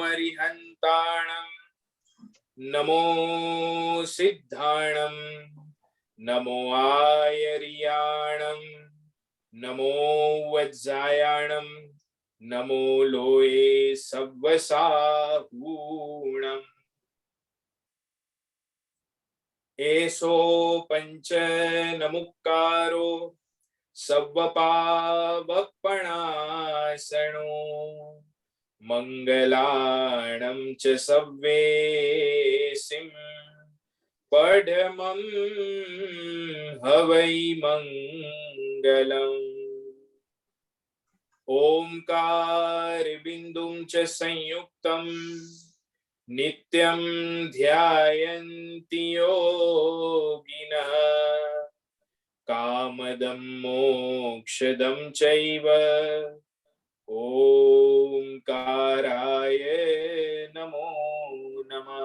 अरिहन्ताणं नमो सिद्धाणं नमो आयर्याणं नमो वज्जायाणं नमो लोये सव्वसाहूणम् एषो पंच नमुक्कारो सव्वपावपणासनो मंगलाणं च सव्वेसिं पढमं हवै मंगलम् ओंकार बिंदुं च संयुक्तं नित्यं ध्यायन्ति योगिनः कामदं मोक्षदं चैव ओंकाराय नमो नमः।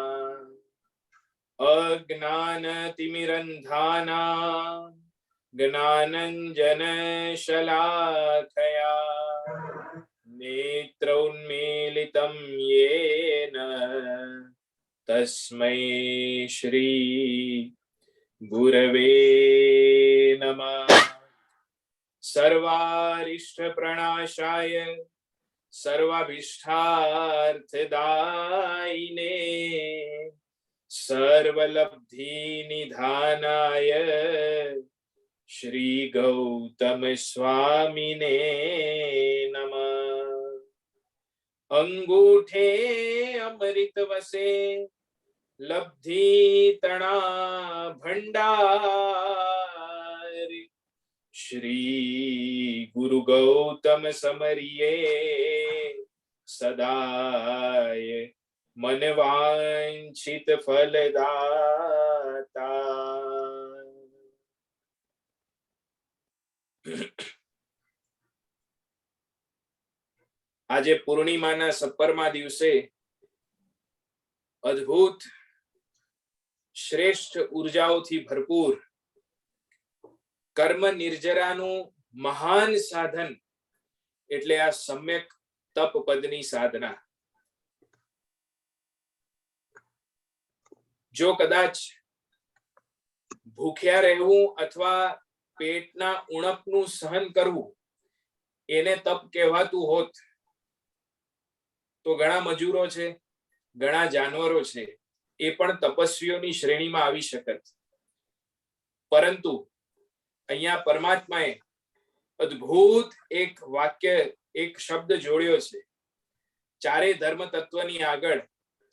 अज्ञानतिमिरन्धानां ज्ञानञ्जनशलाकया नेत्रोन्मीलितं येन तस्मै श्री गुरवे नमः। सर्वारिष्टप्रणाशाय सर्वाभीष्टार्थदायिने सर्वलब्धिनिधानाय श्री गौतम स्वामिने नमः। अंगूठे अमृत वसे लब्धि तणा भंडार श्री गुरु गौतम समरिये सदाय मनवांछित फलदाता। આજે પૂર્ણિમાના સપરમા દિવસે અદ્ભુત શ્રેષ્ઠ ઉર્જાઓથી ભરપૂર કર્મ નિર્જરાનું મહાન સાધન એટલે આ સમ્યક તપ પદની સાધના. જો કદાચ ભૂખ્યા રહેવું અથવા પેટના ઉણપનું સહન કરવું એને તપ કહેવાતું હોત તો ઘણા મજૂરો છે, ઘણા જાનવરો છે, એ પણ તપસ્વીઓની શ્રેણીમાં આવી શકત. પરંતુ અહીંયા પરમાત્માએ અદ્ભુત એક વાક્ય, એક શબ્દ જોડ્યો છે. ચારે ધર્મ તત્વની આગળ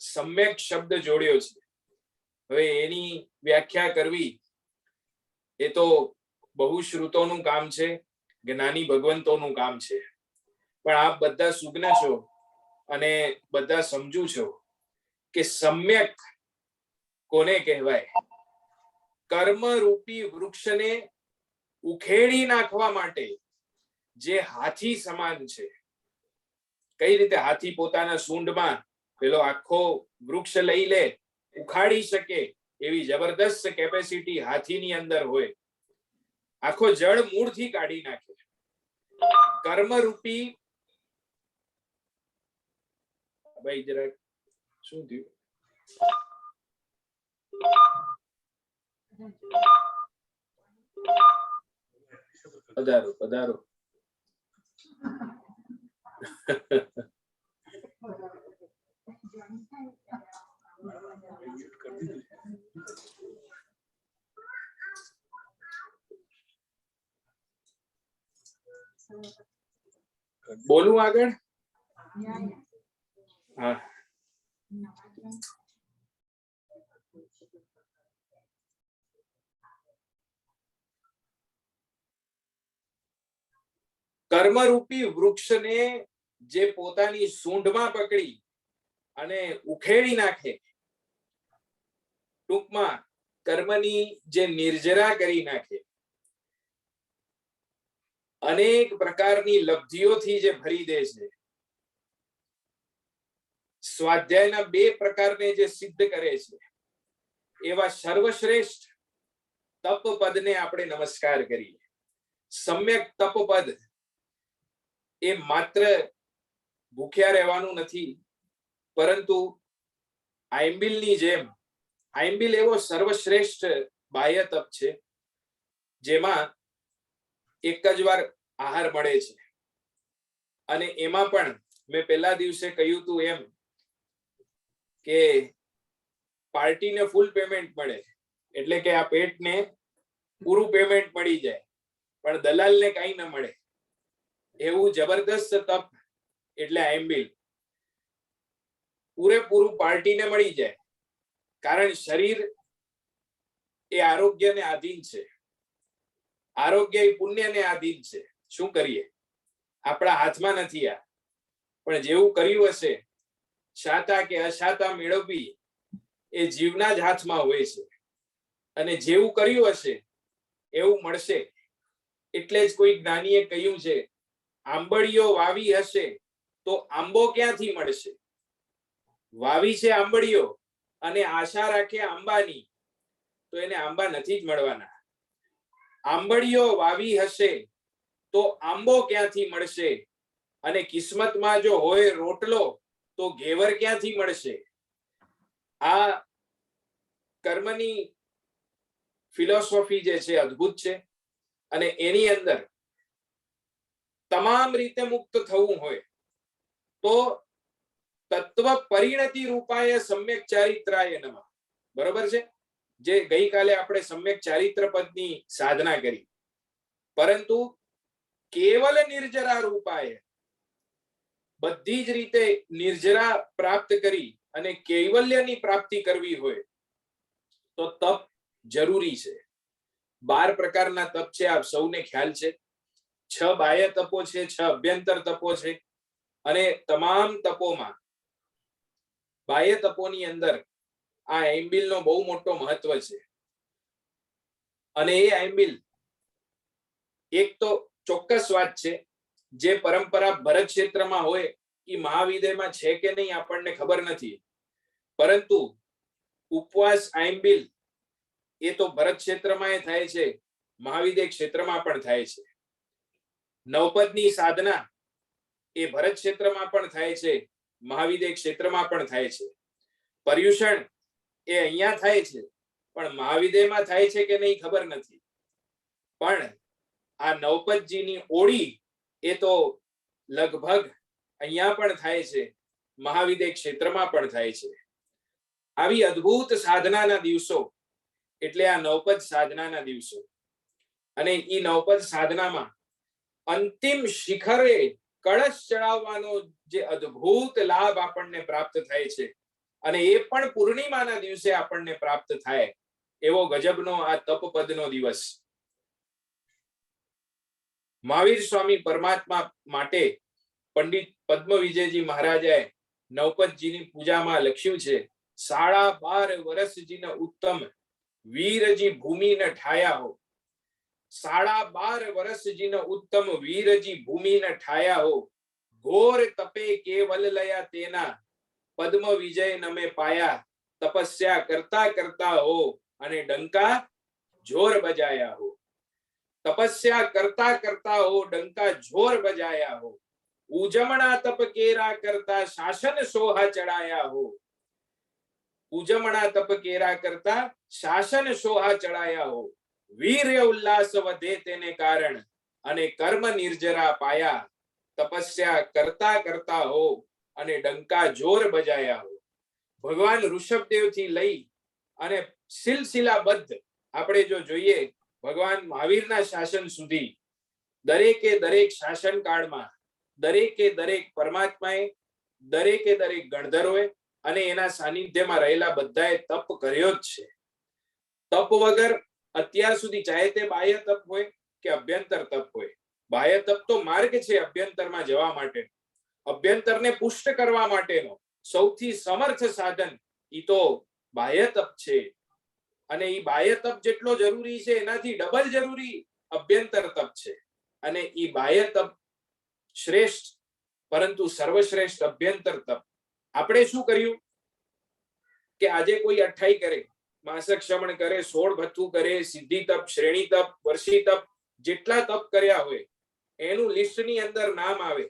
સમ્યક શબ્દ જોડ્યો છે. હવે એની વ્યાખ્યા કરવી એ તો બહુ શ્રુતોનું કામ છે, જ્ઞાની ભગવંતોનું કામ છે. પણ આપ બધા સુજ્ઞ છો અને બધા સમજુ છો કે સમ્યક કોને કહેવાય. કર્મ રૂપી વૃક્ષને ઉખેડી નાખવા માટે જે હાથી સમાન છે. કઈ રીતે હાથી પોતાના સૂંઢમાં પેલો આખો વૃક્ષ લઈ લે, ઉખાડી શકે એવી જબરદસ્ત કેપેસિટી હાથીની અંદર હોય. આખો જળ મૂળથી કાઢી નાખે. કર્મરૂપી ભાઈ જરાક શું થયું? પધારો પધારો. બોલું આગળ? હા. કર્મરૂપી વૃક્ષને જે પોતાની સૂંઢમાં પકડી અને ઉખેડી નાખે, ટૂંકમાં કર્મની જે નિર્જરા કરી નાખે, અનેક પ્રકારની લબ્ધિઓથી જે ભરી દે છે, સ્વાધ્યાયના 2 પ્રકારને જે સિદ્ધ કરે છે, એવા સર્વશ્રેષ્ઠ તપ પદને આપણે નમસ્કાર કરીએ. સમ્યક તપ પદ એ માત્ર ભૂખ્યા રહેવાનું નથી, પરંતુ આયંબિલની જેમ આયંબિલ એવો સર્વશ્રેષ્ઠ બાહ્ય તપ છે જેમાં એક જ વાર આહાર મળે છે, અને એમાં પણ મેં પહેલા દિવસે કહ્યું હતું એમ કે પાર્ટીને ફૂલ પેમેન્ટ મળે, એટલે કે આ પેટને પૂરું પેમેન્ટ મળી જાય, પણ દલાલને કઈ ન મળે એવું જબરદસ્ત તપ એટલે આયંબિલ. પૂરેપૂરું પાર્ટીને મળી જાય, કારણ શરીર એ આરોગ્યને આધીન છે, આરોગ્ય એ પુણ્યને આધીન છે. શું કરીએ, આપણા હાથમાં નથી આ, પણ જેવું કર્યું હશે શાતા કે અશાતા મેળવવી એ જીવના જ હાથમાં હોય છે, અને જેવું કર્યું હશે એવું મળશે. એટલે જ કોઈ જ્ઞાનીએ કહ્યું છે, આંબળીઓ વાવી હશે તો આંબો ક્યાંથી મળશે? વાવી છે આંબળીઓ અને આશા રાખે આંબાની, તો એને આંબા નથી જ મળવાના. આંબળીઓ વાવી હશે તો આંબો ક્યાંથી મળશે? અને કિસ્મતમાં જો હોય રોટલો તો ઘેવર ક્યાંથી મળશે? આ કર્મની ફિલોસોફી જે છે અદ્ભુત છે, અને એની અંદર તમામ રીતે મુક્ત થવું હોય તો તત્વ પરિણતિ રૂપાય સમ્યક ચારિત્રાય નમઃ. બરોબર છે, જે ગઈકાલે આપણે સમ્યક ચારિત્ર પદની સાધના કરી, પરંતુ કેવલ નિર્જરા રૂપાય, બધી જ રીતે નિર્જરા પ્રાપ્ત કરી અને કૈવલ્યની પ્રાપ્તિ કરવી હોય તો તપ જરૂરી છે. 12 પ્રકારના તપ છે, આપ સૌને ખ્યાલ છે. 6 બાહ્ય તપો છે, 6 અભ્યંતર તપો છે, અને તમામ તપોમાં બાહ્ય તપોની અંદર આ આયંબિલનો બહુ મોટો મહત્વ છે. અને એ આયંબિલ એક તો ચોક્કસ વાત છે, જે પરંપરા ભરત ક્ષેત્રમાં હોય એ મહાવિદ્યમાં છે કે નહીં આપણને ખબર નથી, પરંતુ ઉપવાસ આયંબિલ એ તો ભરત ક્ષેત્રમાં થાય છે, મહાવિદ્ય ક્ષેત્રમાં પણ થાય છે. નવપદની સાધના એ ભરત ક્ષેત્રમાં પણ થાય છે, મહાવિદ્ય ક્ષેત્રમાં પણ થાય છે. પર્યુષણ એ અહીંયા થાય છે, પણ મહાવિદ્યમાં થાય છે કે નહીં ખબર નથી. પણ આ નવપદજીની ઓળી એ તો લગભગ અહીંયા પણ થાય છે, મહાવિદ્ય ક્ષેત્રમાં પણ થાય છે. આવી અદ્ભુત સાધનાના દિવસો એટલે આ નવપદ સાધનાના દિવસો, અને ઈ નવપદ સાધનામાં અંતિમ શિખરે કળશ ચડાવવાનો જે અદ્ભુત લાભ આપણને પ્રાપ્ત થાય છે, અને એ પણ પૂર્ણિમાના દિવસે આપણને પ્રાપ્ત થાય એવો ગજબનો આ તપપદનો દિવસ. મહાવીર સ્વામી પરમાત્મા માટે પંડિત પદ્મ વિજયજી મહારાજાએ નવપદજીની પૂજામાં લખ્યું છે, 12.5 વર્ષ જીને ઉત્તમ વીરજી ભૂમિ ન ઠાયા હો. 12.5 વર્ષ જીને ઉત્તમ વીરજી ભૂમિ ન ઠાયા હો. ઘોર તપે કેવલ લયા તેના પદ્મ વિજય નમે પાયા. તપસ્યા કરતા કરતા હો અને ડંકા જોર બજાયા હો. તપસ્યા કરતા કરતા હો ડંકા જોર બજાયા હો. ઉજમણા તપ કેરા કરતા શાસન સોહા ચડાયા હો. ઉજમણા તપ કેરા કરતા શાસન સોહા ચડાયા હો. વીર્ય ઉલ્લાસ વધે તેને કારણ અને કર્મ નિર્જરા પાયા. તપસ્યા કરતા કરતા હો અને ડંકા જોર બજાયા હો. ભગવાન ઋષભદેવ થી લઈ અને સિલસિલાબદ્ધ આપણે જો જોઈએ ભગવાન મહાવીરના શાસન સુધી દરેકે દરેક શાસન કાળમાં દરેકે દરેક પરમાત્માએ દરેકે દરેક ગણધરોએ અને એના સાનિધ્યમાં રહેલા બધાએ તપ કર્યો જ છે. તપ વગર અત્યાર સુધી ચાહે તે બાહ્ય તપ હોય કે અભ્યંતર તપ હોય, બાહ્ય તપ તો માર્ગ છે અભ્યંતરમાં જવા માટે, અભ્યંતરને પુષ્ટ કરવા માટેનો સૌથી સમર્થ સાધન ઈ તો બાહ્ય તપ છે. અને ઈ બાહ્ય તપ જેટલો જરૂરી છે એનાથી ડબલ જરૂરી અભ્યંતર તપ છે. અને ઈ બાહ્ય તપ શ્રેષ્ઠ પરંતુ સર્વશ્રેષ્ઠ અભ્યંતર તપ. આપણે શું કર્યું કે આજે કોઈ 28 કરે, માસક શ્રવણ કરે, 16 ભથ્થું કરે, સિદ્ધિ તપ, શ્રેણી તપ, વર્ષી તપ, જેટલા તપ કર્યા હોય એનું લિસ્ટની અંદર નામ આવે.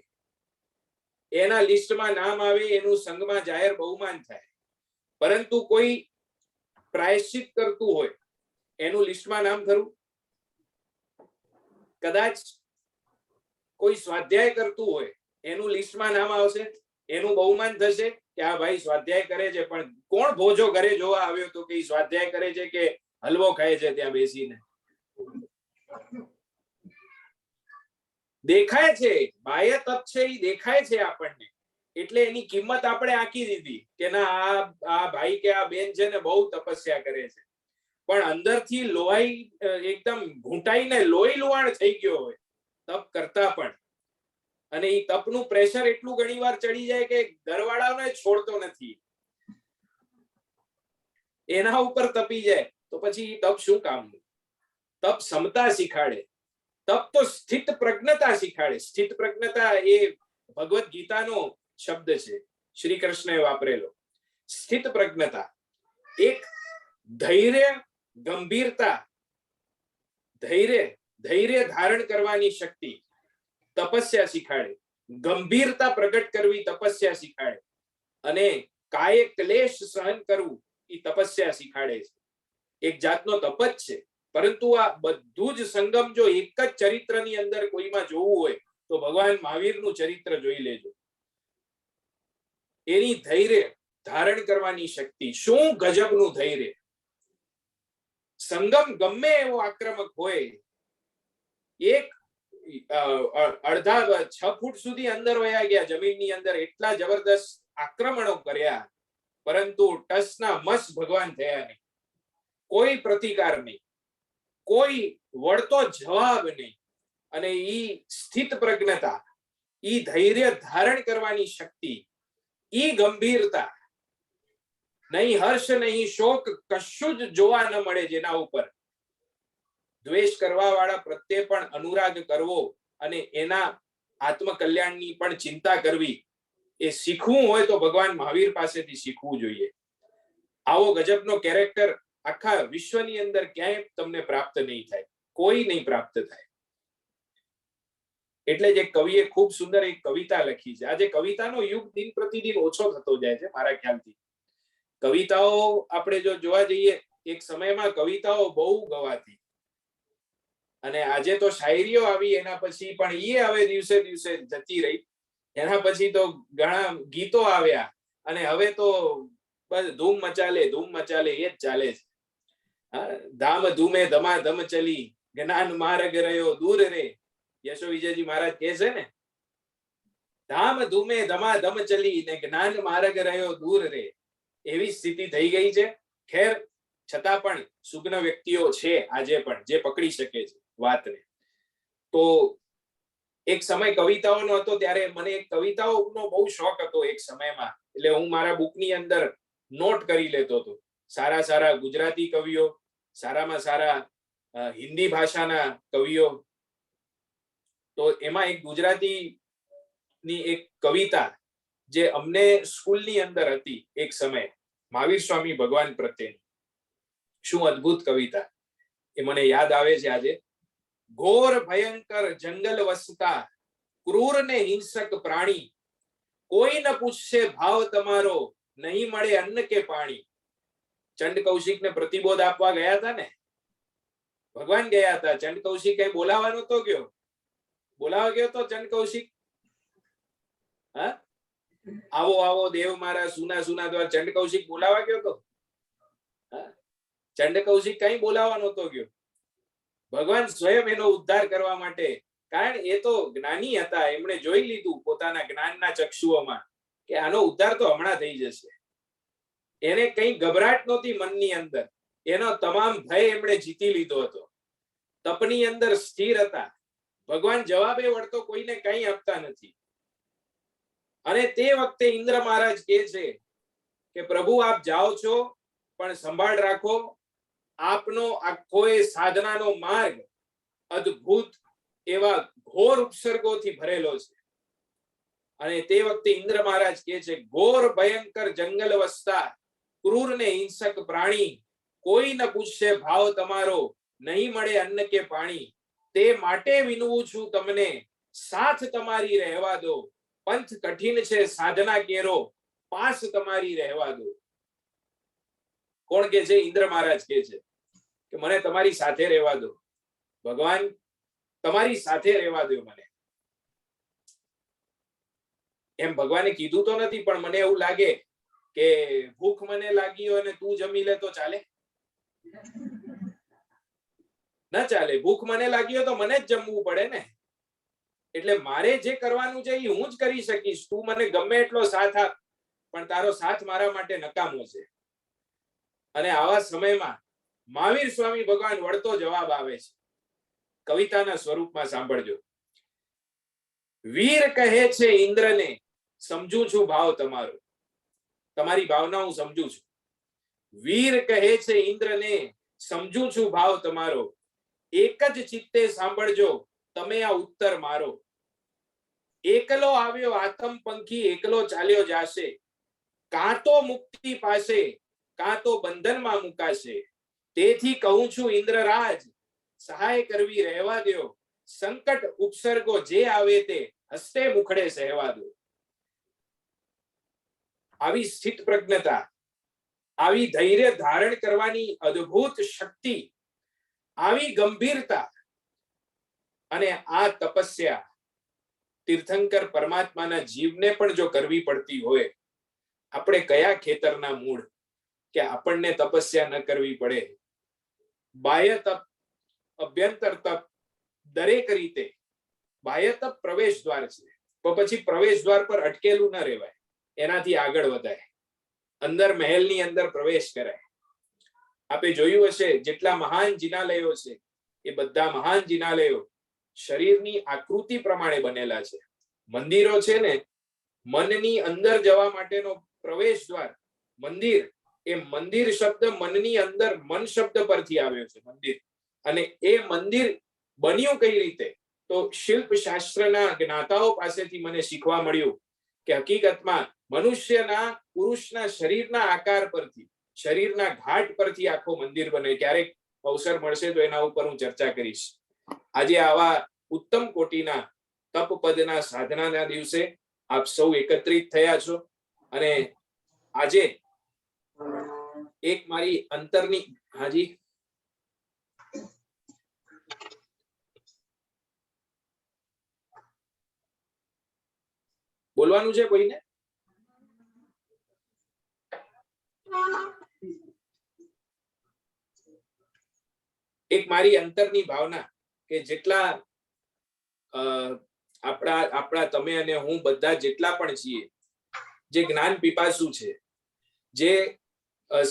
એના લિસ્ટમાં નામ આવે, એનું સંઘમાં જાહેર બહુમાન થાય. પરંતુ કોઈ પ્રાયશ્ચિત કરતું હોય એનું લિસ્ટમાં નામ ખરું? કદાચ કોઈ સ્વાધ્યાય કરતું હોય એનું લિસ્ટમાં નામ આવશે, એનું બહુમાન થશે કે આ ભાઈ સ્વાધ્યાય કરે છે. પણ કોણ ભોજો ઘરે જોવા આવ્યો તો કે સ્વાધ્યાય કરે છે કે હલવો ખાય છે ત્યાં બેસીને? દેખાય છે, બાહ્ય તપ છે એ દેખાય છે આપણને, એટલે એની કિંમત આપણે આંકી દીધી કે ના આ ભાઈ કે આ બેન છે ને બહુ તપસ્યા કરે છે. પણ અંદરથી લોહી એકદમ ઘૂંટાઈને લોહી લુહાણ થઈ ગયો હોય તપ કરતા પણ, અને એ તપનું પ્રેશર એટલું ઘણી વાર ચડી જાય કે ઘરવાળાને છોડતો નથી, એના ઉપર તપી જાય, તો પછી તપ શું કામનું? તપ સમતા શીખાડે, તપ તો સ્થિત પ્રજ્ઞતા શીખાડે. સ્થિત પ્રજ્ઞતા એ ભગવદ ગીતાનો શબ્દ છે, શ્રી કૃષ્ણએ વાપરેલો. સ્થિત પ્રજ્ઞતા એક ધૈર્ય, ગંભીરતા, ધૈર્ય ધારણ કરવાની શક્તિ તપસ્યા શીખાડે, ગંભીરતા પ્રગટ કરવી તપસ્યા શીખાડે, અને કાય ક્લેશ સહન કરવું એ તપસ્યા શીખાડે છે. એક જાતનો તપ જ છે. પરંતુ આ બધું જ સંગમ જો એક જ ચરિત્રની અંદર કોઈમાં જોવું હોય તો ભગવાન મહાવીરનું ચરિત્ર જોઈ લેજો. એની ધૈર્ય ધારણ કરવાની શક્તિ, શું ગજબનું ધૈર્ય! સંગમ ગમે એવો આક્રમક હોય, એક અડધા 6 ફૂટ સુધી અંદર વયા ગયા જમીનની અંદર, એટલા જબરદસ્ત આક્રમણો કર્યા, પરંતુ ટસના મસ ભગવાન થયા નહીં. કોઈ પ્રતિકાર નહીં, કોઈ વળતો જવાબ નહીં. અને ઈ સ્થિત પ્રજ્ઞતા, ઈ ધૈર્ય ધારણ કરવાની શક્તિ, ઈ ગંભીરતા, નહીં હર્ષ નહીં શોક, કશું જ જોવા ન મળે જેના ઉપર. દ્વેષ કરવા વાળા પ્રત્યે પણ અનુરાગ કરવો અને એના આત્મકલ્યાણની પણ ચિંતા કરવી, એ શીખવું હોય તો ભગવાન મહાવીર પાસેથી શીખવું જોઈએ. આવો ગજબનો કેરેક્ટર આખા વિશ્વની અંદર ક્યાંય તમને પ્રાપ્ત નહીં થાય, કોઈ નહીં પ્રાપ્ત થાય. એટલે જ એક કવિએ ખૂબ સુંદર એક કવિતા લખી છે. આજે કવિતાનો યુગ દિન પ્રતિદિન ઓછો થતો જાય છે મારા ખ્યાલથી. કવિતાઓ આપણે જો જોવા જઈએ, એક સમયમાં કવિતાઓ બહુ ગવાતી, અને આજે તો શાયરીઓ આવી, એના પછી પણ એ હવે દિવસે દિવસે જતી રહી. એના પછી તો ઘણા ગીતો આવ્યા, અને હવે તો બસ ધૂમ મચાલે એ જ ચાલે છે. ધામ ધૂમે ધમાધમ ચલી, જ્ઞાન માર્ગ રહ્યો દૂર રે. યશો વિજયજી મહારાજ કહે છે ને, ધામ ધૂમે ધમાધમ ચલી ને જ્ઞાન માર્ગ રહ્યો દૂર રે. એવી સ્થિતિ થઈ ગઈ છે. ખેર, છતાં પણ સુગ્ન વ્યક્તિઓ છે આજે પણ જે પકડી શકે છે વાતને. તો એક સમય કવિતાઓનો હતો, ત્યારે મને એક કવિતાઓનો બહુ શોખ હતો એક સમયમાં. એટલે હું મારા બુકની અંદર નોટ કરી લેતો હતો. સારા ગુજરાતી કવિઓ, સારામાં સારા હિન્દી ભાષાના કવિઓ. તો એમાં એક ગુજરાતીની એક કવિતા જે અમને સ્કૂલની અંદર હતી એક સમય, મહાવીર સ્વામી ભગવાન પ્રત્યેની. શું અદ્ભુત કવિતા! એ મને યાદ આવે છે આજે. ઘોર ભયંકર જંગલ વસતા, ક્રૂર ને હિંસક પ્રાણી, કોઈ ન પૂછશે ભાવ તમારો, નહીં મળે અન્ન કે પાણી. ચંડ કૌશિક ને પ્રતિબોધ આપવા ગયા હતા ને, ભગવાન ગયા હતા. ચંડ કૌશિક કઈ બોલાવા નતો ગયો? બોલાવા ગયો તો ચંડ કૌશિક? હા, આવો દેવ મારા સુના દ્વાર, ચંડ કૌશિક બોલાવા ગયો તો? ચંડ કૌશિક કઈ બોલાવા નતો ગયો. ભગવાન સ્વયં એનો ઉદ્ધાર કરવા માટે, કારણ એ તો જ્ઞાની હતા, એમણે જોઈ લીધું પોતાના જ્ઞાનના ચક્ષુઓમાં કે આનો ઉદ્ધાર તો હમણાં થઈ જશે. એને કઈ ગભરાટ નહોતી મનની અંદર, એનો તમામ ભય એમણે જીતી લીધો હતો. તપની અંદર સ્થિર હતા. ભગવાન જવાબે વળતો કોઈને કઈ આપતા નથી. અને તે વખતે ઇન્દ્ર મહારાજ કહે છે કે પ્રભુ આપ જાઓ છો, પણ સંભાળ રાખો, આપનો આખો એ સાધનાનો માર્ગ અદ્ભુત એવા ઘોર ઉપસર્ગોથી ભરેલો છે. અને તે વખતે ઇન્દ્ર મહારાજ કહે છે, ઘોર ભયંકર જંગલ વસતા, ક્રૂર ને હિંસક પ્રાણી, કોઈ ન પૂછશે ભાવ તમારો, નહીં મળે અન્ન કે પાણી. તે માટે વિનવું છું તમને, સાથ તમારી રહેવા દો, પંથ કઠિન છે સાધના કેરો, પાસ તમારી રહેવા દો. કોણ કે છે? ઇન્દ્ર મહારાજ કે છે કે મને તમારી સાથે રહેવા દો. ભગવાન તમારી સાથે રહેવા દો મને. એમ ભગવાને કીધું તો નથી, પણ મને એવું લાગે કે ભૂખ મને લાગી હોય અને તું જમી લે તો ચાલે? ના ચાલે. ભૂખ મને લાગી હોય તો મને જ જમવું પડે ને. એટલે મારે જે કરવાનું છે એ હું જ કરી શકીશ. તું મને ગમે એટલો સાથ આપ, પણ તારો સાથ મારા માટે નકામો છે. અને આવા સમયમાં મહાવીર સ્વામી ભગવાન વળતો જવાબ આવે છે. કવિતાના સ્વરૂપમાં સાંભળજો. વીર કહે છે ઇન્દ્રને, સમજુ છું ભાવ તમારો. તમારી ભાવના હું સમજુ છું. વીર કહે છે ઇન્દ્રને, સમજુ છું ભાવ તમારો. એક જ ચિત્તે સાંભળજો તમે આ ઉત્તર મારો. એકલો આવ્યો આતમ પંખી, એકલો ચાલ્યો જાશે. કાં તો મુક્તિ પાસે, કાં તો બંધનમાં મુકાશે. તેથી કહું છું ઇન્દ્રરાજ, સહાય કરવી રહેવા દો. સંકટ ઉપસર્ગો જે આવે તે હસ્તે મુખડે સહેવા દો. આવી સ્થિત પ્રજ્ઞતા, આવી ધૈર્ય ધારણ કરવાની અદ્ભુત શક્તિ, આવી ગંભીરતા અને આ તપસ્યા તીર્થંકર પરમાત્માના જીવને પણ જો કરવી પડતી હોય, આપણે કયા ખેતરના મૂળ કે આપણને તપસ્યા ન કરવી પડે. બાહ્ય તપ, અભ્યંતર તપ, દરેક રીતે. બાહ્ય તપ પ્રવેશ દ્વાર છે, તો પછી પ્રવેશ દ્વાર પર અટકેલું ન રહેવાય, એનાથી આગળ વધાય, અંદર મહેલની અંદર પ્રવેશ કરાય. આપે જોયું હશે જેટલા મહાન જિનાલયો છે એ બધા મહાન જિનાલયો શરીરની આકૃતિ પ્રમાણે બનેલા છે. મંદિરો છે ને, મનની અંદર જવા માટેનો પ્રવેશ દ્વાર. મંદિર, એ મંદિર શબ્દ મનની અંદર, મન શબ્દ પરથી આવ્યો છે મંદિર. અને એ મંદિર બન્યું કઈ રીતે? તો શિલ્પ શાસ્ત્રના જ્ઞાતાઓ પાસેથી મને શીખવા મળ્યું કે હકીકતમાં મનુષ્યના, પુરુષના શરીરના આકાર પરથી, શરીરના ઘાટ પરથી આખો મંદિર બને. ક્યારેક અવસર મળશે તો એના ઉપર હું ચર્ચા કરીશ. આજે આવા ઉત્તમ કોટીના તપ પદના સાધનાના દિવસે આપ સૌ એકત્રિત થયા છો. અને આજે એક મારી અંતરની, હાજી બોલવાનું છે કોઈને? એક મારી અંતરની ભાવના કે જેટલા આપણા તમે અને હું બધા જેટલા પણ છીએ, જે જ્ઞાન પીપાસુ છે, જે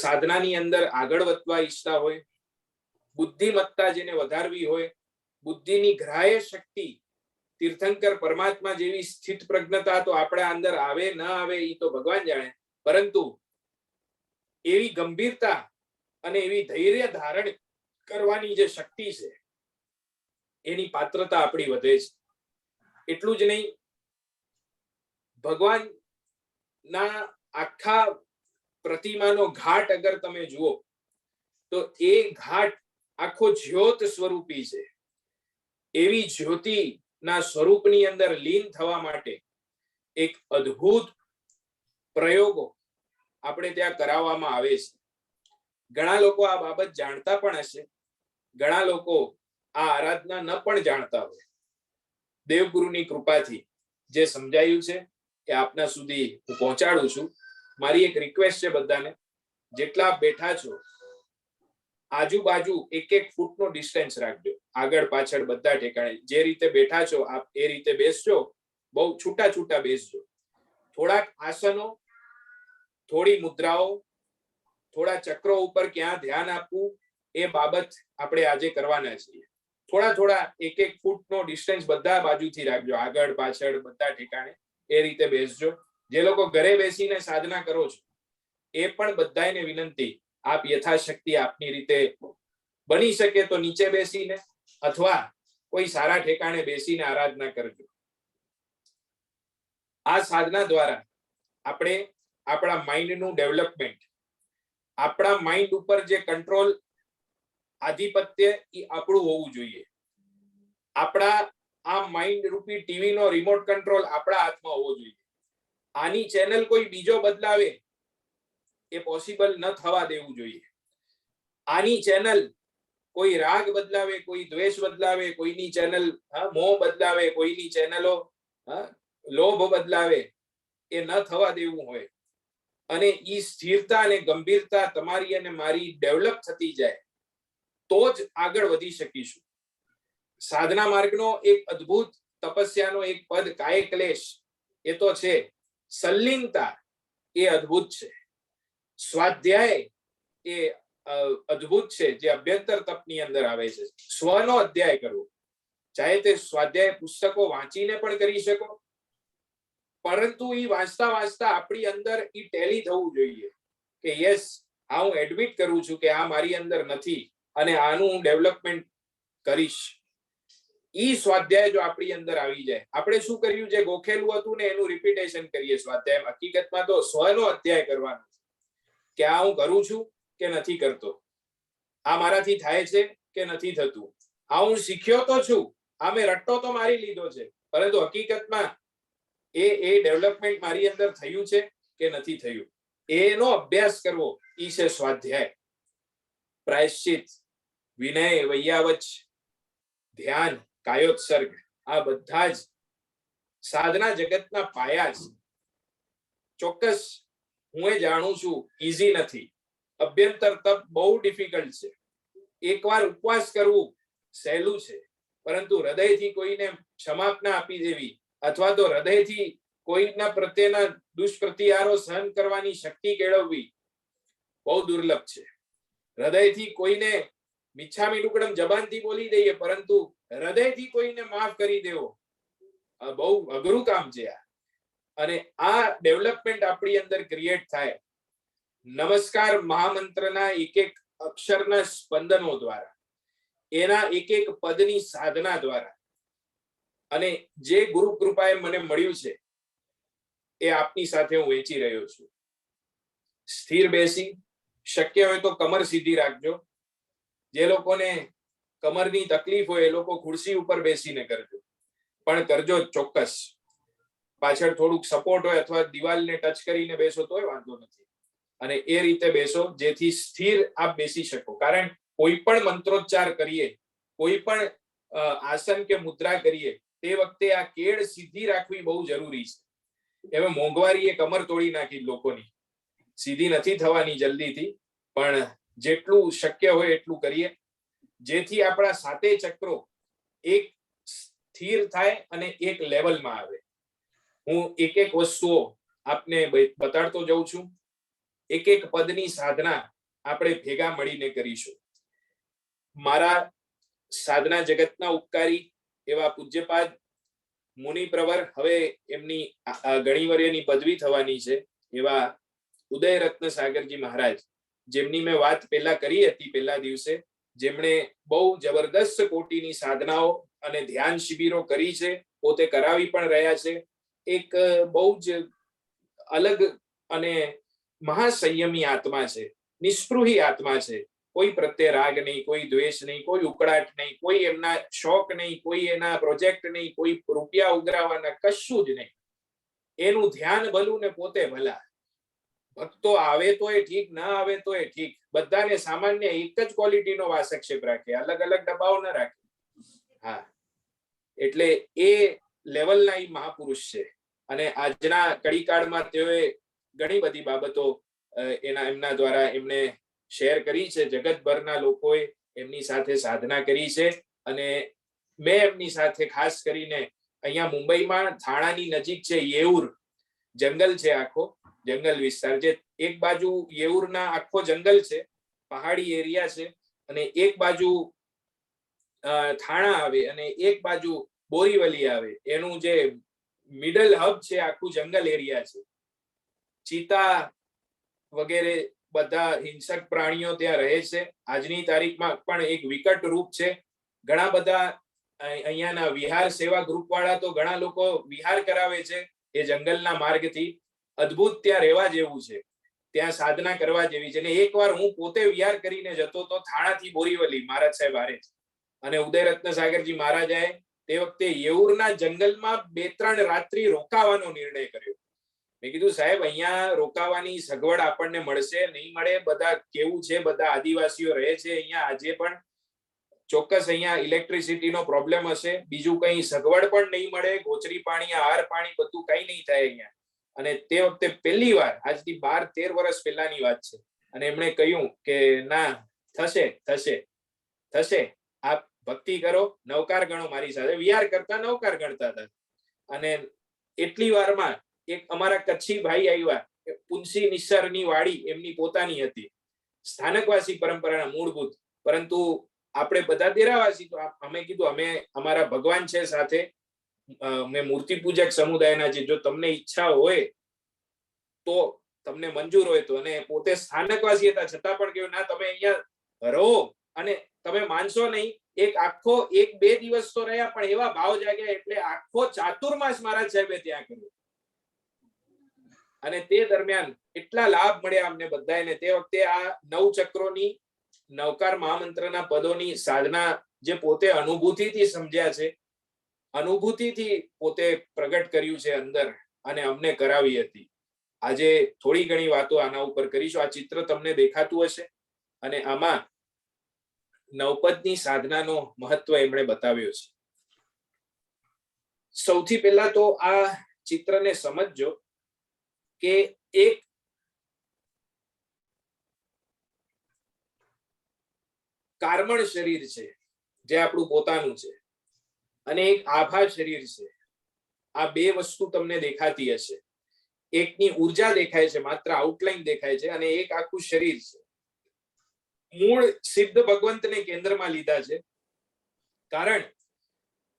સાધનાની અંદર આગળ વધવા ઈચ્છતા હોય, બુદ્ધિમત્તા જેને વધારવી હોય, બુદ્ધિની ગ્રાહ્ય શક્તિ, તીર્થંકર પરમાત્મા જેવી સ્થિત પ્રજ્ઞતા તો આપણા અંદર આવે ન આવે એ તો ભગવાન જાણે, પરંતુ એવી ગંભીરતા અને એવી ધૈર્ય ધારણ કરવાની જે શક્તિ છે એની પાત્રતા આપણી વધે છે. એટલું જ નહીં, ભગવાનના આખા પ્રતિમાનો ઘાટ અગર તમે જુઓ તો એ ઘાટ આખો જ્યોત સ્વરૂપી છે. એવી જ્યોતિના સ્વરૂપની અંદર લીન થવા માટે એક અદ્ભુત પ્રયોગો આપણે ત્યાં કરાવવામાં આવે છે. ઘણા લોકો આ બાબત જાણતા પણ હશે, ઘણા લોકો આ આરાધના ન પણ જાણતા હોય. દેવગુરુની કૃપાથી જે સમજાયું છે એ આપના સુધી હું પહોંચાડું છું. મારી એક રિક્વેસ્ટ છે બધાને, જેટલા બેઠા છો આજુબાજુ 1-1 ફૂટનો ડિસ્ટન્સ રાખજો. આગળ પાછળ બધા ઠેકાણે જે રીતે બેઠા છો આપ એ રીતે બેસજો. બહુ છૂટા છૂટા બેસજો. થોડાક આસનો, થોડી મુદ્રાઓ, થોડા ચક્રો ઉપર ક્યાં ધ્યાન આપવું એ બાબત આપણે આજે કરવાના છીએ. થોડા 1-1 ફૂટનો ડિસ્ટન્સ બધા બાજુથી રાખજો, આગળ પાછળ બધા ઠેકાણે એ રીતે બેસજો. જે લોકો ઘરે બેસીને સાધના કરો છો એ પણ બધાને વિનંતી, આપ યથાશક્તિ આપની રીતે બની શકે તો નીચે બેસીને અથવા કોઈ સારા ઠેકાણે બેસીને આરાધના કરજો. આ સાધના દ્વારા આપણે આપણા માઇન્ડનું ડેવલપમેન્ટ, આપણા માઇન્ડ ઉપર જે કંટ્રોલ, આધિપત્ય એ આપણું હોવું જોઈએ. આપણા આ માઇન્ડ રૂપી ટીવી નો રિમોટ કંટ્રોલ આપણા હાથમાં હોવો જોઈએ. આની ચેનલ કોઈ બીજો બદલાવે એ પોસિબલ ન થવા દેવું જોઈએ. આની ચેનલ કોઈ રાગ બદલાવે, કોઈ દ્વેષ બદલાવે, કોઈની ચેનલ મોહ બદલાવે, કોઈની ચેનલો લોભ બદલાવે, એ ન થવા દેવું હોય. અને ઈ સ્થિરતા અને ગંભીરતા તમારી અને મારી ડેવલપ થતી જાય તો જ આગળ વધી શકીશું. સાધના માર્ગનો એક અદ્ભુત તપસ્યાનો એક પદ કાયક્લેશ એ તો છે. સંલીનતા એ અદ્ભુત છે. સ્વાધ્યાય એ અદ્ભુત છે, જે અભ્યંતર તપની અંદર આવે છે. સ્વનો અધ્યાય કરવો, ચાહે તે સ્વાધ્યાય પુસ્તકો વાંચીને પણ કરી શકો, પરંતુ એ વાંચતા વાંચતા આપણી અંદર એ ટેલી થવું જોઈએ કે યસ, આ હું એડમિટ કરું છું કે આ મારી અંદર નથી અને આનું હું ડેવલપમેન્ટ કરીશ. ઈ સ્વાધ્યાય જો આપણી અંદર આવી જાય, આપણે શું કર્યું, જે ગોખેલું હતું ને એનું રિપીટેશન કરીએ સ્વાધ્યાય. હકીકતમાં તો સ્વનો અધ્યાય કરવાનો કે આ હું કરું છું કે નથી કરતો, આ મારાથી થાય છે કે નથી થતું, આ હું શીખ્યો તો છું, આ મેં રટ્ટો તો મારી લીધો છે, પરંતુ હકીકતમાં એ ડેવલપમેન્ટ મારી અંદર થયું છે કે નથી થયું, એનો અભ્યાસ કરવો ઈ છે સ્વાધ્યાય. પ્રાયશ્ચિત, વિનય, વૈયાવચ, ધ્યાન, કાયોત્સર્ગ, આ બધા જ સાધના જગતના પાયા છે. ચોક્કસ હું એ જાણું છું ઈઝી નથી. અભ્યંતર તપ બહુ ડિફિકલ્ટ છે. એકવાર ઉપવાસ કરવું સહેલું છે, પરંતુ હૃદયથી કોઈને ક્ષમાપના આપી દેવી અથવા તો હૃદયથી કોઈના પ્રત્યેના દુષ્પ્રતિહારો સહન કરવાની શક્તિ કેળવવી બહુ દુર્લભ છે. હૃદયથી કોઈને મિચ્છામી ડુક્કડમ જબાનથી બોલી દઈએ, પરંતુ હૃદયથી કોઈને માફ કરી દેવો બહુ અઘરું કામ છે આ. અને આ ડેવલપમેન્ટ આપણી અંદર ક્રિએટ થાય નમસ્કાર મહામંત્રના એક એક અક્ષરના સ્પંદનો દ્વારા, એના એક એક પદની સાધના દ્વારા. અને જે ગુરુ કૃપાએ મને મળ્યું છે એ આપની સાથે હું વેચી રહ્યો છું. સ્થિર બેસી, શક્ય હોય તો કમર સીધી રાખજો. જે લોકોને કમરની તકલીફ હોય એ લોકો ખુરશી ઉપર બેસીને કરજો, પણ કરજો ચોક્કસ. પાછળ થોડુંક સપોર્ટ હોય અથવા દિવાલને ટચ કરીને બેસો તોય વાંધો નથી. અને એ રીતે બેસો જેથી સ્થિર આપ બેસી શકો. કારણ કોઈ પણ મંત્રોચ્ચાર કરીએ, કોઈ પણ આસન કે મુદ્રા કરીએ, તે વખતે આ કેળ સીધી રાખવી બહુ જરૂરી છે. હવે મોંઘવારી એ કમર તોડી નાખી લોકોની, સીધી નથી થવાની જલ્દીથી, પણ જેટલું શક્ય હોય એટલું કરીએ, જેથી આપણા સાતે ચક્રો એક સ્થિર થાય અને એક લેવલમાં આવે. હું એક એક વસ્તુઓ આપને બતાડતો જઉં છું. એક એક પદની સાધના આપણે ભેગા મળીને કરીશું. મારા સાધના જગતના ઉપકારી એવા પૂજ્યપાદ મુનિ પ્રવર, હવે એમની ઘણી વર્યની પદવી થવાની છે, એવા ઉદયરત્ન સાગરજી મહારાજ, જેમની મેં વાત પહેલા કરી હતી પહેલા દિવસે, જેમણે બહુ જબરદસ્ત કોટીની સાધનાઓ અને ધ્યાન શિબિરો કરી છે, પોતે કરાવી પણ રહ્યા છે. એક બહુ જ અલગ અને મહાસંયમી આત્મા છે, નિસ્પૃહી આત્મા છે. કોઈ પ્રત્યે રાગ નહીં, કોઈ દ્વેષ નહીં, કોઈ ઉકળાટ નહીં, કોઈ એમના શોખ નહીં, કોઈ એના પ્રોજેક્ટ નહીં, કોઈ રૂપિયા ઉઘરાવાના, કશું જ નહીં. એનું ધ્યાન ભલું ને પોતે ભલા. ભક્તો આવે તો એ ઠીક, ના આવે તો એ ઠીક, બધાને સામાન્ય એક જ ક્વોલિટીનો વાસક્ષેપ રાખે, અલગ અલગ ડબ્બાઓ ન રાખે. હા, એટલે એ લેવલના એ મહાપુરુષ છે. અને આજના કડીકાળમાં તેઓએ ઘણી બધી બાબતો એમના દ્વારા એમને શેર કરી છે. જગતભરના લોકોએ એમની સાથે સાધના કરી છે. અને મેં એમની સાથે ખાસ કરીને અહીંયા મુંબઈમાં થાણાની નજીક છે યેઉર જંગલ છે, આખો જંગલ વિસ્તાર, જે એક બાજુ યેઉરના આખો જંગલ છે, પહાડી એરિયા છે, અને એક બાજુ થાણા આવે અને એક બાજુ બોરીવલી આવે. એનું જે મિડલ હબ છે આખું જંગલ એરિયા છે. ચીતા વગેરે બધા હિંસક પ્રાણીઓ ત્યાં રહે છે. આજની તારીખમાં પણ એક વિકટ રૂપ છે. ઘણા બધા અહીંયાના વિહાર સેવા ગ્રુપ વાળા તો ઘણા લોકો વિહાર કરાવે છે એ જંગલના માર્ગથી. અદ્ભુત ત્યાં રહેવા જેવું છે, ત્યાં સાધના કરવા જેવી છે. અને એકવાર હું પોતે વિહાર કરીને જતો તો થાણાથી બોરીવલી મહારાજ સાહેબ હારે, અને ઉદયરત્ન સાગરજી મહારાજાએ તે વખતે યેઉરના જંગલમાં 2-3 રાત્રિ રોકાવાનો નિર્ણય કર્યો. મેં કીધું સાહેબ અહીંયા રોકાવાની સગવડ આપણને મળશે નહીં મળે, બધા કેવું છે, બધા આદિવાસીઓ રહે છે અહીંયા આજે પણ, ચોક્કસ અહીંયા ઇલેક્ટ્રિસિટીનો પ્રોબ્લેમ હશે, બીજું કઈ સગવડ પણ નહીં મળે, ગોચરી પાણી આહાર પાણી બધું કઈ નહીં થાય અહીંયા. અને તે વખતે પહેલી વાર, આજથી 12-13 વર્ષ પહેલાની વાત છે, અને એમણે કહ્યું કે ના થશે થશે થશે, આપ ભક્તિ કરો, નવકાર ગણો મારી સાથે. વિહાર કરતા નવકાર ગણતા હતા. અને એટલી વારમાં એક અમારા કચ્છી ભાઈ આવ્યા, પુંસી નિસ્સરની વાડી એમની પોતાની હતી, સ્થાનકવાસી પરંપરાના મૂળભૂત, પરંતુ આપણે બધા દેરાવાસી. તો અમે કીધું અમે અમારા ભગવાન છે સાથે, મેં મૂર્તિ પૂજક સમુદાયના છે, જો તમને ઈચ્છા હોય તો, તમને મંજૂર હોય તો. અને પોતે સ્થાનકવાસી હતા છતાં પણ કહ્યું ના તમે અહીંયા રહો. અને તમે માનશો નહીં, એક આખો 1-2 દિવસ તો રહ્યા, પણ એવા ભાવ જાગ્યા એટલે આખો ચાતુર્માસ મહારાજ સાહેબે ત્યાં કર્યો. અને તે દરમિયાન એટલા લાભ મળ્યા અમને બધાને. તે વખતે આ 9 ચક્રોની, નવકાર મહામંત્રના પદોની સાધના જે પોતે અનુભૂતિથી સમજ્યા છે, અનુભૂતિથી પોતે પ્રગટ કર્યું છે અંદર, અને અમને કરાવી હતી. આજે થોડી ઘણી વાતો આના ઉપર કરીશું. આ ચિત્ર તમને દેખાતું હશે, અને આમાં નવપદની સાધનાનો મહત્વ એમણે બતાવ્યો છે. સૌથી પહેલા તો આ ચિત્રને સમજજો કે એક કાર્મણ શરીર છે જે આપણું પોતાનું છે, અને એક આભા શરીર છે. આ બે વસ્તુ તમને દેખાતી હશે. એકની ઉર્જા દેખાય છે, માત્ર આઉટલાઈન દેખાય છે, અને એક આખું શરીર છે. મૂળ સિદ્ધ ભગવંતને કેન્દ્રમાં લીધા છે, કારણ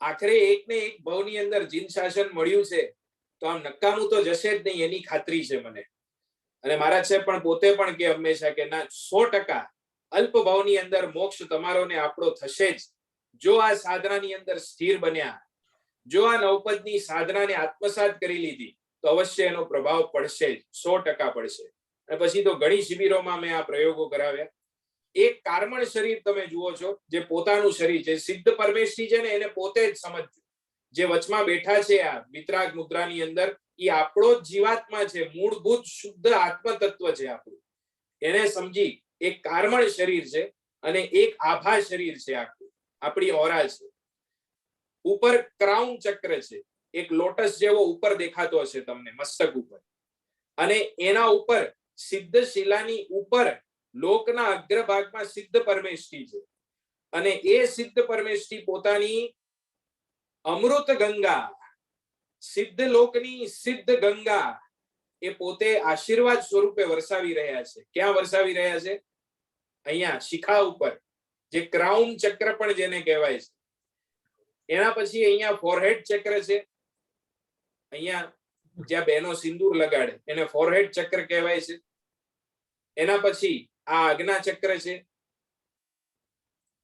આખરે એકને એક ભવની અંદર જીન શાસન મળ્યું છે, તો આમ નકામું તો જશે જ નહીં એની ખાતરી છે મને. અને મહારાજ સાહેબ પણ પોતે પણ કે હંમેશા કે ના 100% અલ્પ ભાવની અંદર મોક્ષ તમારો ને આપણો થશે જ, જો આ સાધનાની અંદર સ્થિર બન્યા, જો આ નવપદની સાધનાને આત્મસાત કરી લીધી, તો અવશ્ય એનો પ્રભાવ પડશે જ, 100% પડશે. અને પછી તો ઘણી શિબિરોમાં મેં આ પ્રયોગો કરાવ્યા. એક કાર્મણ શરીર તમે જુઓ છો, જે પોતાનું શરીર છે, સિદ્ધ પરમેશથી છે ને એને પોતે જ સમજજો. જે વચમાં બેઠા છે આ વિતરાગ મુદ્રાની અંદર, એ આપણો જ જીવાત્મા છે, મૂળભૂત શુદ્ધ આત્મ તત્વ છે આપણું. એને સમજી એક કાર્મણ શરીર છે અને એક આભા શરીર છે, આખું આપણી ઓરા છે. ઉપર ક્રાઉન ચક્ર છે, એક લોટસ જેવો ઉપર દેખાતો હશે તમને મસ્તક ઉપર, અને એના ઉપર સિદ્ધ શિલાની ઉપર લોકના અગ્રભાગમાં સિદ્ધ પરમેષ્ઠી છે. અને એ સિદ્ધ પરમેષ્ઠી પોતાની અમૃત ગંગા, સિદ્ધ લોકની સિદ્ધ ગંગા, એ પોતે આશીર્વાદ સ્વરૂપે વરસાવી રહ્યા છે. ક્યાં વરસાવી રહ્યા છે? અહીંયા શિખા ઉપર, જે ક્રાઉન ચક્ર પણ જેને કહેવાય છે. એના પછી અહીંયા ફોરહેડ ચક્ર છે, અહીંયા જ્યાં બહેનો સિંદૂર લગાડે એને ફોરહેડ ચક્ર કહેવાય છે. એના પછી આ આજ્ઞા ચક્ર છે.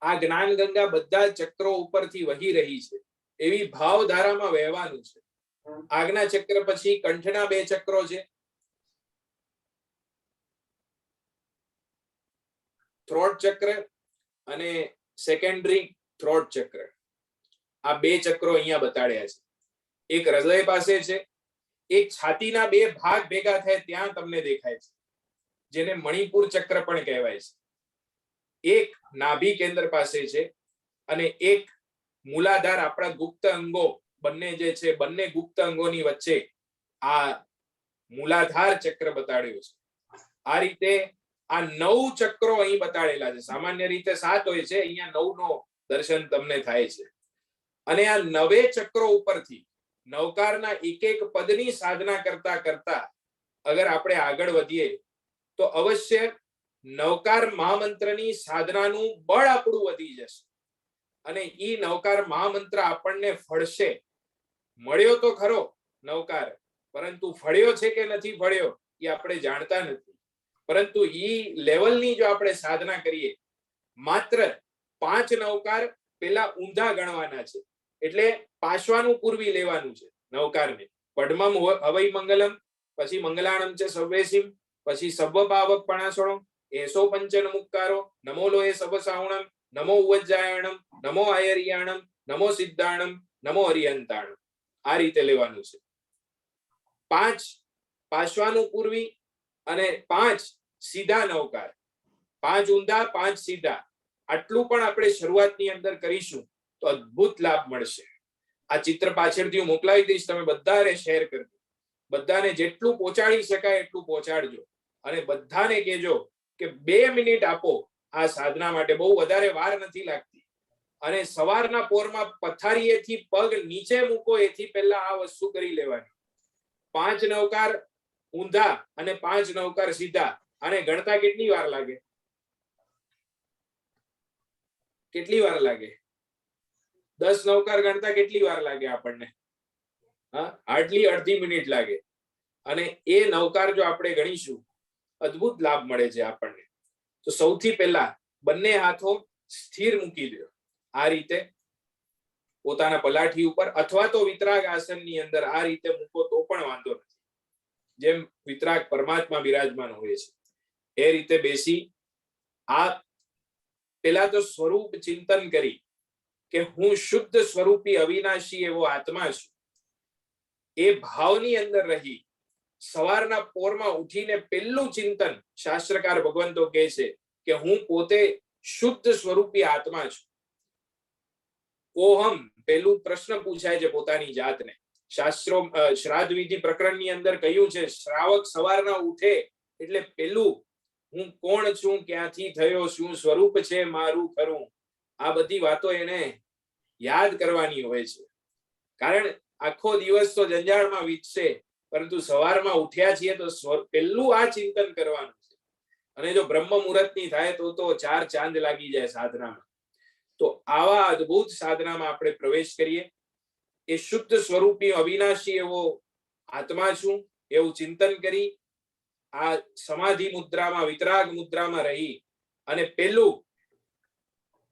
આ જ્ઞાન ગંગા બધા ચક્રો ઉપરથી વહી રહી છે, એવી ભાવધારામાં વહેવાનું છે. આજ્ઞા ચક્ર પછી કંઠના 2 ચક્રો છે, થ્રોટ ચક્ર અને સેકન્ડરી થ્રોટ ચક્ર. આ 2 ચક્રો અહીંયા બતાડ્યા છે. એક હૃદય પાસે છે, એક છાતીના 2 ભાગ ભેગા થાય ત્યાં તમને દેખાય છે, જેને મણિપુર ચક્ર પણ કહેવાય છે. એક નાભી કેન્દ્ર પાસે છે, અને એક મૂલાધાર, આપણા ગુપ્ત અંગો બંને જે છે, બંને ગુપ્ત અંગોની વચ્ચે આ મૂલાધાર ચક્ર બતાડ્યો છે. આ રીતે આ 9 ચક્રો અહીં બતાડેલા છે. સામાન્ય રીતે 7 હોય છે, અહીંયા 9 નો દર્શન તમને થાય છે. અને આ 9 ચક્રો ઉપરથી નવકારના એક પદની સાધના કરતા કરતા અગર આપણે આગળ વધીએ તો અવશ્ય નવકાર મહામંત્રની સાધનાનું બળ આપણું વધી જશે, અને ઈ નવકાર મહામંત્ર આપણને ફળશે. મળ્યો તો ખરો નવકાર, પરંતુ ફળ્યો છે કે નથી ફળ્યો એ આપણે જાણતા નથી. પરંતુ ઈ લેવલની જો આપણે સાધના કરીએ, માત્ર 5 નવકાર પેલા ઊંધા ગણવાના છે, એટલે પાશ્વાનું પૂર્વી લેવાનું છે નવકારને. પડમમ હવૈ મંગલમ, પછી મંગલાણમ છે સવ્વેસિમ, પછી સબ્બ પાવક પણાસણો, એસો પંચન મુક્કારો, નમો લોહે સબ સાવણમ, નમો ઉવજ્જાયણમ, નમો આયર્યાણમ, નમો સિદ્ધાણમ, નમો હરિહંતાણ, આ રીતે લેવાનું છે. 5 પાશ્વાનું પૂર્વી અને 5 સીધા નવકાર, 5 ઊંધા 5 સીધા, આટલું પણ આપણે શરૂઆતની અંદર કરીશું તો અદ્ભુત લાભ મળશે. આ ચિત્ર પાછળથી હું મોકલાવી દઈશ, તમે બધાને શેર કરજો, બધાને જેટલું પહોંચાડી શકાય એટલું પહોંચાડજો અને બધાને કહેજો કે 2 મિનિટ આપો આ સાધના માટે. બહુ વધારે વાર નથી લાગતી અને સવારના પોરમાં પથારીએથી પગ નીચે મૂકો એથી પહેલા આ વસ્તુ કરી લેવાની. 5 નવકાર ઊંધા અને 5 નવકાર સીધા, આને ગણતા કેટલી વાર લાગે? કેટલી વાર લાગે? 10 નવકાર ગણતા કેટલી વાર લાગે આપણને? હાર્ડલી અડધી મિનિટ લાગે. અને એ નવકાર જો આપણે ગણીશું, અદ્ભુત લાભ મળે છે આપણને. તો સૌથી પહેલા બંને હાથો સ્થિર મૂકી દો આ રીતે પોતાના પલાઠી ઉપર, અથવા તો વિતરાગ આસનની અંદર આ રીતે મૂકો તો પણ વાંધો નથી. જેમ વિતરાગ પરમાત્મા બિરાજમાન હોય છે એ રીતે બેસી આ પેલા તો સ્વરૂપ ચિંતન કરી કે હું શુદ્ધ સ્વરૂપી અવિનાશી એવો આત્મા છું. એ ભાવની અંદર રહી સવારના પોરમાં ઉઠીને પહેલું ચિંતન શાસ્ત્રકાર ભગવંતો કહે છે કે હું પોતે શુદ્ધ સ્વરૂપી આત્મા છું. કોહમ પેલું પ્રશ્ન પૂછાય છે પોતાની જાતને. શાસ્ત્રો શ્રાદ્ધ વિધિ પ્રકરણની અંદર કહ્યું છે, શ્રાવક સવારના ઉઠે એટલે પેલું હું કોણ છું, ક્યાંથી થયો, શું સ્વરૂપ છે મારું ખરું, આ બધી વાતો એને યાદ કરવાની હોય છે. કારણ આખો દિવસ તો જંજાળમાં વીતશે, પરંતુ સવારમાં ઉઠ્યા છીએ તો પેલું આ ચિંતન કરવાનું છે. અને જો બ્રહ્મ મુહૂર્તની થાય તો 4 ચાંદ લાગી જાય સાધનામાં. તો આવા અદ્ભુત સાધનામાં આપણે પ્રવેશ કરીએ. એ શુદ્ધ સ્વરૂપી અવિનાશી એવો આત્મા છું એવું ચિંતન કરી આ સમાધિ મુદ્રામાં વિતરાગ મુદ્રામાં રહી અને પેલું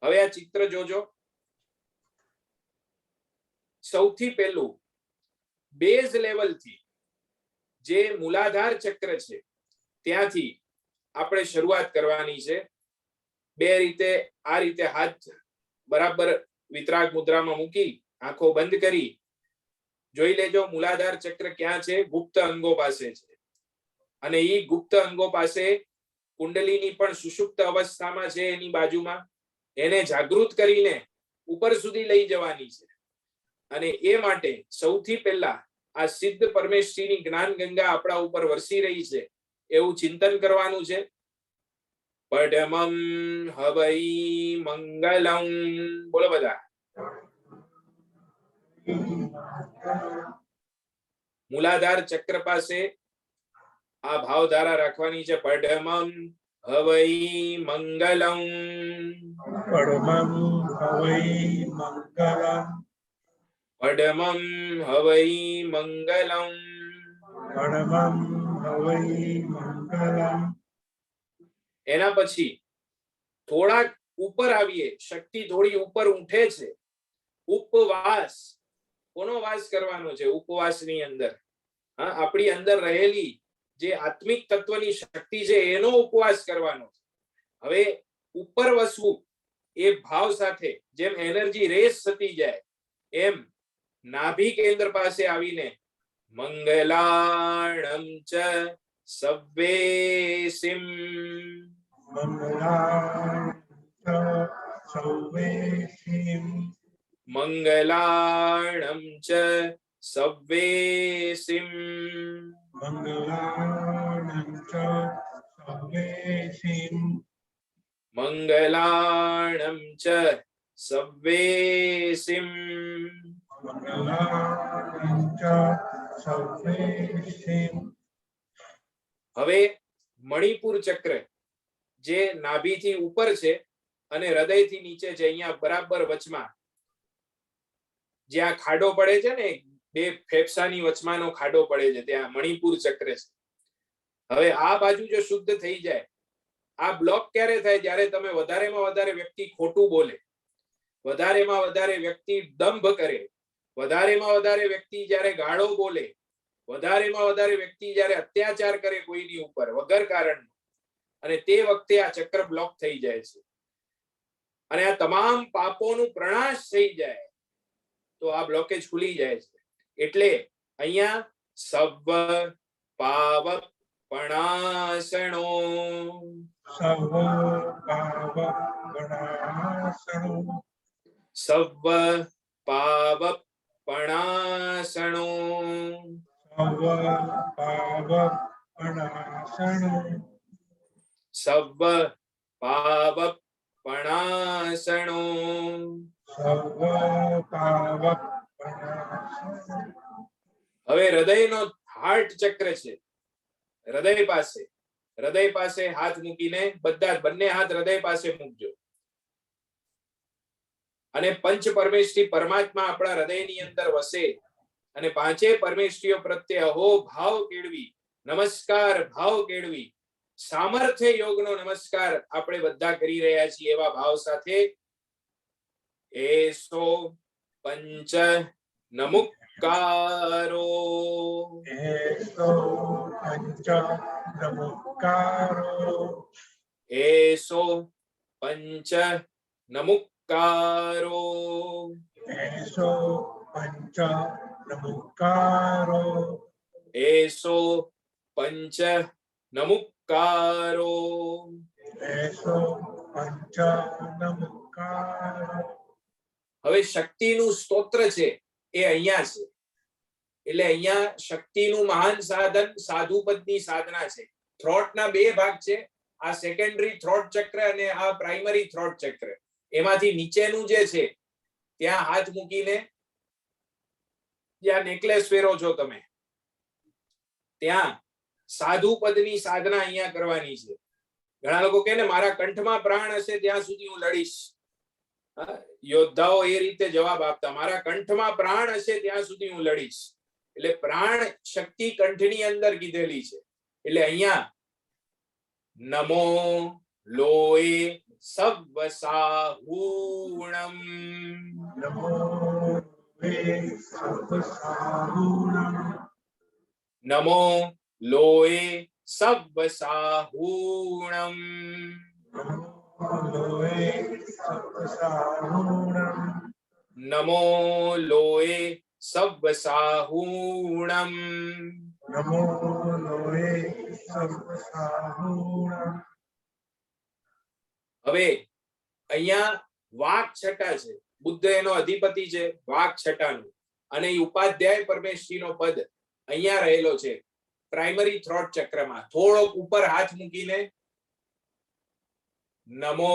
હવે આ ચિત્ર જોજો. સૌથી પહેલું બેઝ લેવલથી જે મૂલાધાર ચક્ર છે ત્યાંથી આપણે શરૂઆત કરવાની છે. 2 રીતે આ રીતે હાથ બરાબર વિતરાગ મુદ્રામાં મૂકી આંખો બંધ કરી જોઈ લેજો મૂલાધાર ચક્ર ક્યાં છે. ગુપ્ત અંગો પાસે છે અને એ ગુપ્ત અંગો પાસે કુંડલીની પણ સુષુપ્ત અવસ્થામાં છે એની બાજુમાં. એને જાગૃત કરીને ઉપર સુધી લઈ જવાની છે. અને એ માટે સૌથી પહેલા આ સિદ્ધ પરમેશ્વરીની જ્ઞાન ગંગા આપણા ઉપર વરસી રહી છે એવું ચિંતન કરવાનું છે. પડમમ હવૈ મંગલમ, બોલો બધા. મૂલાધાર ચક્ર પાસે આ ભાવધારા રાખવાની છે. પડમમ હવૈ મંગલમ, પડમમ હવૈ મંગલમ, પડમમ હવૈ મંગલમ, પડમમ હવૈ મંગલમ. એના પછી થોડાક ઉપર આવીએ, શક્તિ થોડી ઉપર ઉઠે છે. ઉપવાસ, કોનો વાસ કરવાનો છે? ઉપવાસની અંદર આપણી અંદર રહેલી જે આત્મિક તત્વની શક્તિ છે એનો ઉપવાસ કરવાનો છે. હવે ઉપર વસવું એ ભાવ સાથે જેમ એનર્જી રેસ થતી જાય એમ નાભી કેન્દ્ર પાસે આવીને મંગલાણમ ચ સવ્વેસિમ, મંગલાણમ ચ સવ્વેસિમ, મંગલાણમ ચ સવ્વેસિમ, મંગલાણમ ચ સવ્વેસિમ, મંગલાણમ ચ સવ્વેસિમ. હવે મણિપુર ચક્ર જે નાભીથી ઉપર છે અને હૃદયથી નીચે છે, અહીંયા બરાબર વચમાં જ્યાં ખાડો પડે છે ને, 2 ફેફસાની વચમાંનો ખાડો પડે છે, ત્યાં મણિપુર ચક્ર છે. હવે આ બાજુ જો શુદ્ધ થઈ જાય, આ બ્લોક ક્યારે થાય? જ્યારે તમે વધારેમાં વધારે વ્યક્તિ ખોટું બોલે, વધારેમાં વધારે વ્યક્તિ દંભ કરે, વધારેમાં વધારે વ્યક્તિ જ્યારે ગાળો બોલે, વધારેમાં વધારે વ્યક્તિ જ્યારે અત્યાચાર કરે કોઈની ઉપર વગર કારણ, અને તે વખતે આ ચક્ર બ્લોક થઈ જાય છે અને આ તમામ પાપોનું પ્રણાશ થઈ જાય. તો આ બ્લોકેજ ખુલી જાય છે. એટલે અહીંયા સવ પાવપણાસણો સવ પાવપણાસણો સવ પાવપણાસણો સવ પાવપણાસણો સવ પાવપણાસણો સવ પાવપણાસણો. હવે હૃદયનો હાર્ટ ચક્ર છે. હૃદય પાસે હાથ મૂકીને બંને હાથ હૃદય પાસે મૂકજો અને પંચ પરમેશ્વરી પરમાત્મા આપણા હૃદયની અંદર વસે અને પાંચે પરમેશ્વરીઓ પ્રત્યે અહો ભાવ કેળવી, નમસ્કાર ભાવ કેળવી, સામર્થ્ય યોગનો નમસ્કાર આપણે બધા કરી રહ્યા છીએ એવા ભાવ સાથે એસો પંચ નમુક્કારો એસો પંચ નમુક્કારો એસો પંચ નમુક્કારો એસો પંચ નમુક્કારો એસો પંચ નમુક્કારો એસો પંચ નમુક્કારો. હવે શક્તિનું સ્તોત્ર છે એ અહીંયા છે. એટલે અહીંયા શક્તિનું મહાન સાધન સાધુપદની સાધના છે. થ્રોટના બે ભાગ છે, આ સેકન્ડરી થ્રોટ ચક્ર અને આ પ્રાઇમરી થ્રોટ ચક્ર. એમાંથી નીચેનું જે છે ત્યાં હાથ મૂકીને જ્યાં નેકલેસ પહેરો છો તમે ત્યાં સાધુપદની સાધના અહીંયા કરવાની છે. ઘણા લોકો કહે ને મારા કંઠમાં પ્રાણ હશે ત્યાં સુધી હું લડીશ. યોદ્ધાઓ એ રીતે જવાબ આપતા, મારા કંઠમાં પ્રાણ હશે ત્યાં સુધી હું લડીશ. એટલે પ્રાણ શક્તિ કંઠની અંદર કીધેલી છે. એટલે અહીંયા નમો લોએ સવ સાહૂણમ નમો વે સવ સાહૂણમ નમો લોએ સવ સાહૂણમ લોએ સવ સાહૂણમ નમો લોએ સવ સાહૂણમ નમો લોએ સવ સાહૂણમ. હવે અહીંયા વાક છટા છે. બુદ્ધ એનો અધિપતિ છે વાક છટાનું, અને એ ઉપાધ્યાય પરમેશ્વરીનો પદ અહીંયા રહેલો છે પ્રાઇમરી થ્રોટ ચક્રમાં. થોડોક ઉપર હાથ મૂકીને નમો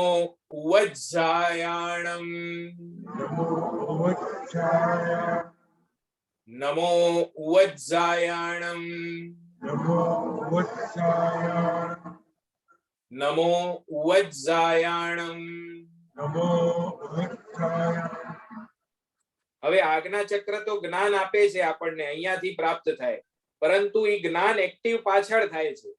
ઉવજ્જાયાણમ નમો ઉવજ્જાયાણમ નમો ઉવજ્જાયાણમ નમો ઉવજ્જાયાણમ નમો ઉવજ્જાયાણમ. નમો ઉવજ્જાયાણમ. હવે આજ્ઞા ચક્ર તો જ્ઞાન આપે છે આપણને, અહીંયાથી પ્રાપ્ત થાય, પરંતુ એ જ્ઞાન એક્ટિવ પાછળ થાય છે.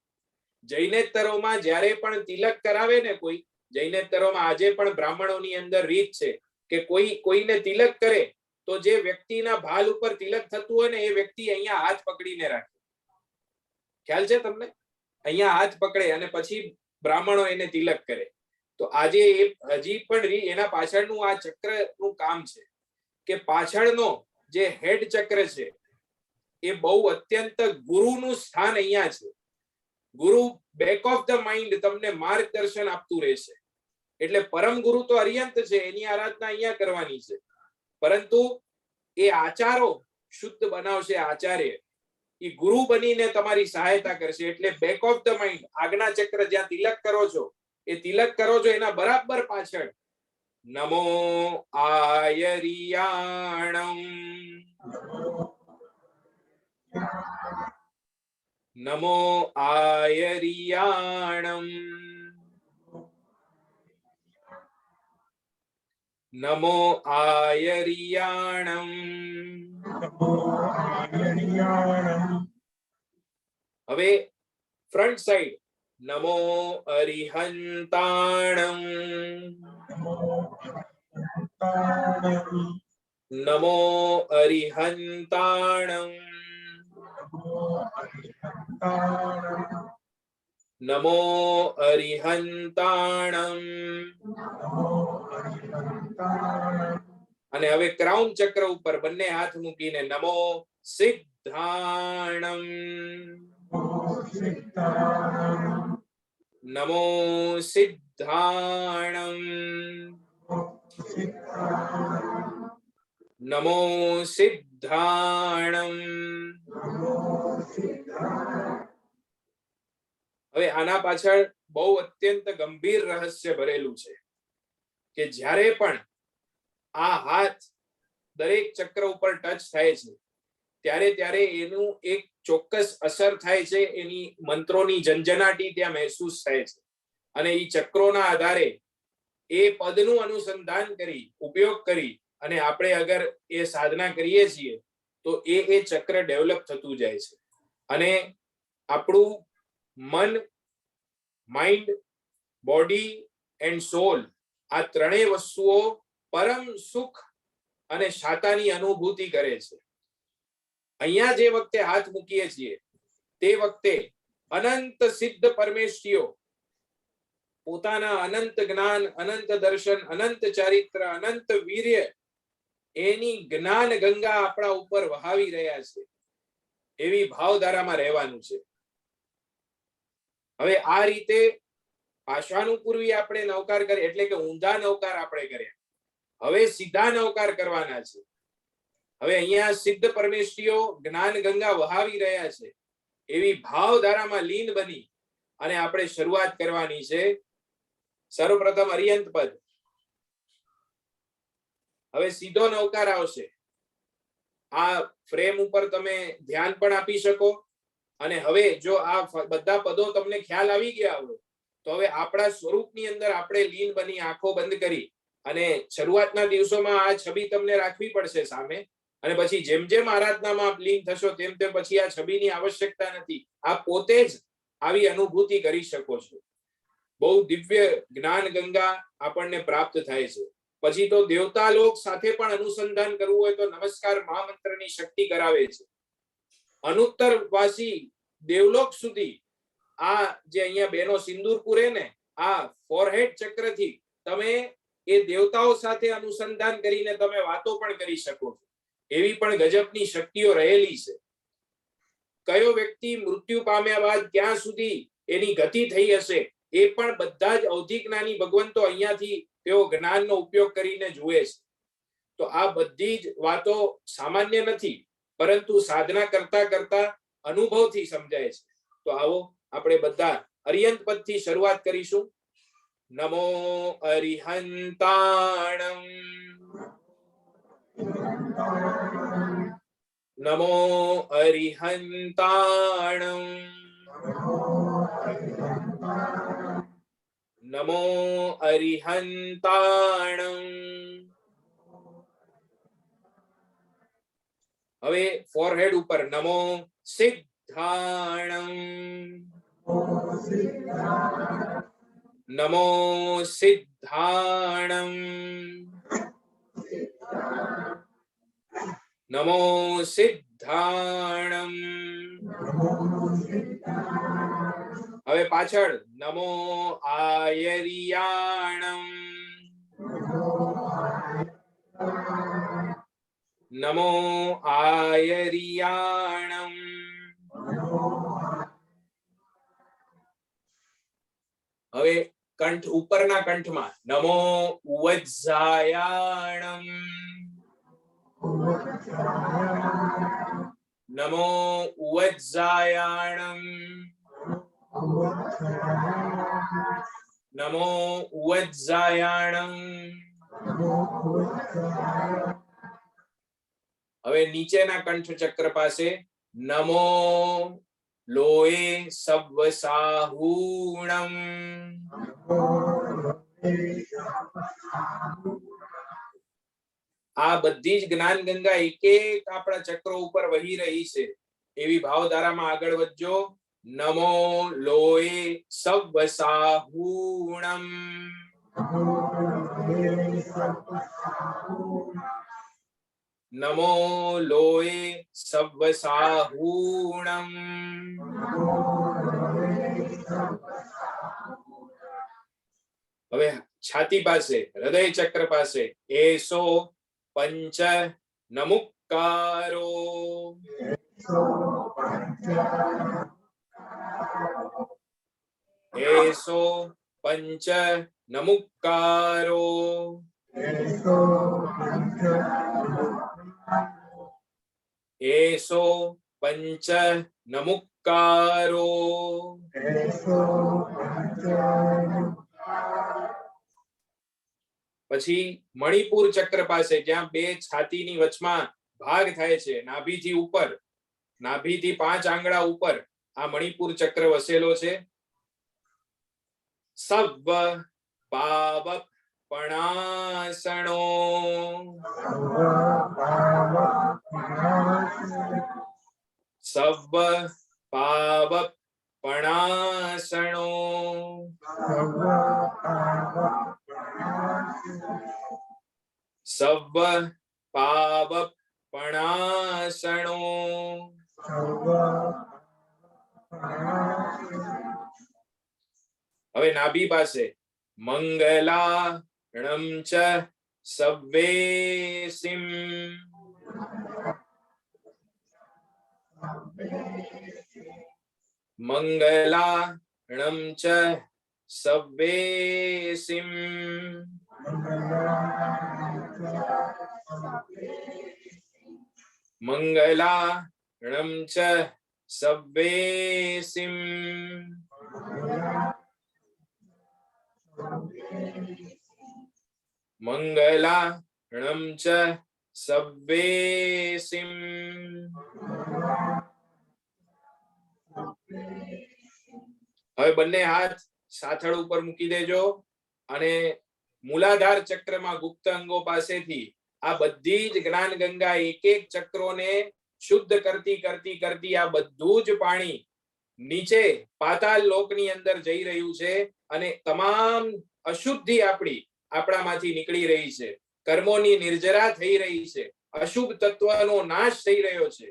જૈનેતરોમાં જ્યારે પણ તિલક કરાવે ને કોઈ, જૈનેતરોમાં આજે પણ બ્રાહ્મણોની અંદર રીત છે કે કોઈને તિલક કરે તો જે વ્યક્તિના ભાલ ઉપર તિલક થતું હોય ને એ વ્યક્તિ અહીંયા હાથ પકડીને રાખે. ખ્યાલ છે તમને? અહીંયા હાથ પકડે અને પછી બ્રાહ્મણો એને તિલક કરે. તો આજે હજી પણ એના પાછળનું આ ચક્રનું કામ છે કે પાછળનો જે હેડ ચક્ર છે એ બહુ અત્યંત ગુરુનું સ્થાન અહીંયા છે. ગુરુ બેક ઓફ ધ માઇન્ડ તમને માર્ગદર્શન આપતું રહેશે. એટલે પરમ ગુરુ તો અર્યંત છે, એની આરાધના અહીંયા કરવાની છે, પરંતુ એ આચારો શુદ્ધ બનાવશે. આચાર્ય એ ગુરુ બનીને તમારી સહાયતા કરશે. એટલે બેક ઓફ ધ માઇન્ડ આજ્ઞા ચક્ર જ્યાં તિલક કરો છો, એ તિલક કરો છો એના બરાબર પાછળ નમો આયરિયાણમ નમો આયરિયાણમ નમો આયરિયાણમ. હવે ફ્રન્ટ સાઈડ નમો અરિહંતાણમ નમો અરિહંતાણમ નમો અરિહંતાણમ. અને હવે ક્રાઉન ચક્ર ઉપર બંને હાથ મૂકીને નમો સિદ્ધાણમ, નમો સિદ્ધાણમ, નમો સિદ્ધાણમ. હવે આના પાછળ બહુ અત્યંત ગંભીર રહસ્ય ભરેલું છે કે જ્યારે પણ આ હાથ દરેક ચક્ર ઉપર ટચ થાય છે ત્યારે ત્યારે એનું એક ચોક્કસ અસર થાય છે, એની મંત્રોની ઝંઝનાટી ત્યાં મહેસૂસ થાય છે અને એ ચક્રોના આધારે એ પદનું અનુસંધાન કરી ઉપયોગ કરી અને આપણે અગર એ સાધના કરીએ છીએ તો એ ચક્ર ડેવલપ થતું જાય છે અને આપણું મન, માઇન્ડ, બોડી એન્ડ સોલ આ ત્રણેય વસ્તુઓ પરમ સુખ અને શાતાની અનુભૂતિ કરે છે. અહીંયા જે વખતે હાથ મૂકીએ છીએ તે વખતે અનંત સિદ્ધ પરમેશ્વરીઓ પોતાના અનંત જ્ઞાન, અનંત દર્શન, અનંત ચારિત્ર, અનંત વીર્ય એની જ્ઞાન ગંગા આપણા ઉપર વહાવી રહ્યા છે એવી ભાવધારામાં રહેવાનું છે. હવે આ રીતે પાશાનુપૂર્વી આપણે નવકાર કરીએ એટલે કે ઊંધા નવકાર આપણે કર્યા, હવે સીધા નવકાર કરવાના છે. હવે અહીંયા સિદ્ધ પરમેશ્વરીઓ જ્ઞાન ગંગા વહાવી રહ્યા છે એવી ભાવધારામાં લીન બની અને આપણે શરૂઆત કરવાની છે. સર્વપ્રથમ અરિયંત પદ, હવે સીધો નવકાર આવશે. આ ફ્રેમ ઉપર તમે ધ્યાન પણ આપી શકો અને હવે જો આ બધા પદો તમને ખ્યાલ આવી ગયા હોય તો હવે આપણા સ્વરૂપની અંદર આપણે લીન બની આંખો બંધ કરી અને શરૂઆતના દિવસોમાં આ છબી તમને રાખવી પડશે સામે અને પછી જેમ જેમ આરાધનામાં આપ લીન થશો તેમ તેમ પછી આ છબીની આવશ્યકતા નથી. આપ પોતે જ આવી અનુભૂતિ કરી શકો છો. બહુ દિવ્ય જ્ઞાન ગંગા આપણને પ્રાપ્ત થાય છે. પછી તો દેવતા લોક સાથે પણ અનુસંધાન કરવું હોય તો નમસ્કાર મહામંત્રની શક્તિ કરાવે છે. અનુત્તર વાસી દેવલોક સુધી આ જે અહીંયા બેનો સિંદૂર પૂરે ને આ ફોરહેડ ચક્રથી તમે એ દેવતાઓ સાથે અનુસંધાન કરીને તમે વાતો પણ કરી શકો છો. એવી પણ ગજબની શક્તિઓ રહેલી છે. કયો વ્યક્તિ મૃત્યુ પામ્યા બાદ ક્યાં સુધી એની ગતિ થઈ હશે એ પણ બધા જ અવધિ જ્ઞાની ભગવંતો અહીંયાથી તેઓ જ્ઞાનનો ઉપયોગ કરીને જુએ છે. તો આ બધી જ વાતો સામાન્ય નથી પરંતુ સાધના કરતા કરતા અનુભવથી સમજાય છે. તો આવો આપણે બધા અરિયંત પદથી શરૂઆત કરીશું. નમો અરિહંતાણમ, નમો અરિહંતાણમ, નમો અરિહંતાણમ. હવે ફોરહેડ ઉપર નમો સિદ્ધાણમ, નમો સિદ્ધાણમ, નમો સિદ્ધાણમ. હવે પાછળ નમો આયરિયાણમ, નમો આયરિયાણમ. હવે કંઠ ઉપરના કંઠમાં નમો ઉવજ્જાયાણમ, નમો ઉવજ્જાયાણમ, નમો ઉવજ્જાયાણમ. હવે નીચેના કંઠ ચક્ર પાસે નમો લોએ સવ્વસાહૂણમ, આ બધી જ જ્ઞાન ગંગા એક એક આપણા ચક્રો ઉપર વહી રહી છે એવી ભાવધારામાં આગળ વધજો. નમો લોએ સવ્વસાહૂણમ, નમો લોએ સવ્વસાહૂણમ. હવે છાતી પાસે હૃદય ચક્ર પાસે એસો પંચ નમુક્કારો એસો પંચ નમુક્કારો એસો પંચ નમુક્કારો પછી મણિપુર ચક્ર પાસે જ્યાં બે છાતીની વચમાં ભાગ થાય છે, નાભીથી ઉપર, નાભીથી 5 આંગળા ઉપર આ મણિપુર ચક્ર વસેલો છે. સવ પાવક પણાસણો સવ પાવક પણાસણો સવ પાવક પણાસણો. હવે નાભી પાસે મંગલાણમ ચ સવ્વેસિમ મંગલાણમ ચ સવ્વેસિમ મંગલાણમ ચ સવ્વેસિમ. મંગલાણમ ચ સવ્વેસિમ. હવે બંને હાથ સાથળ ઉપર મૂકી દેજો અને મૂલાધાર ચક્રમાં ગુપ્ત અંગો પાસેથી આ બધી જ જ્ઞાન ગંગા એક એક ચક્રોને શુદ્ધ કરતી કરતી કરતી આ બધું જ પાણી નીચે પાતાળ લોકની અંદર જઈ રહ્યું છે અને તમામ અશુદ્ધિ આપણામાંથી નીકળી રહી છે, કર્મોની નિર્જરા થઈ રહી છે, અશુભ તત્વનો નાશ થઈ રહ્યો છે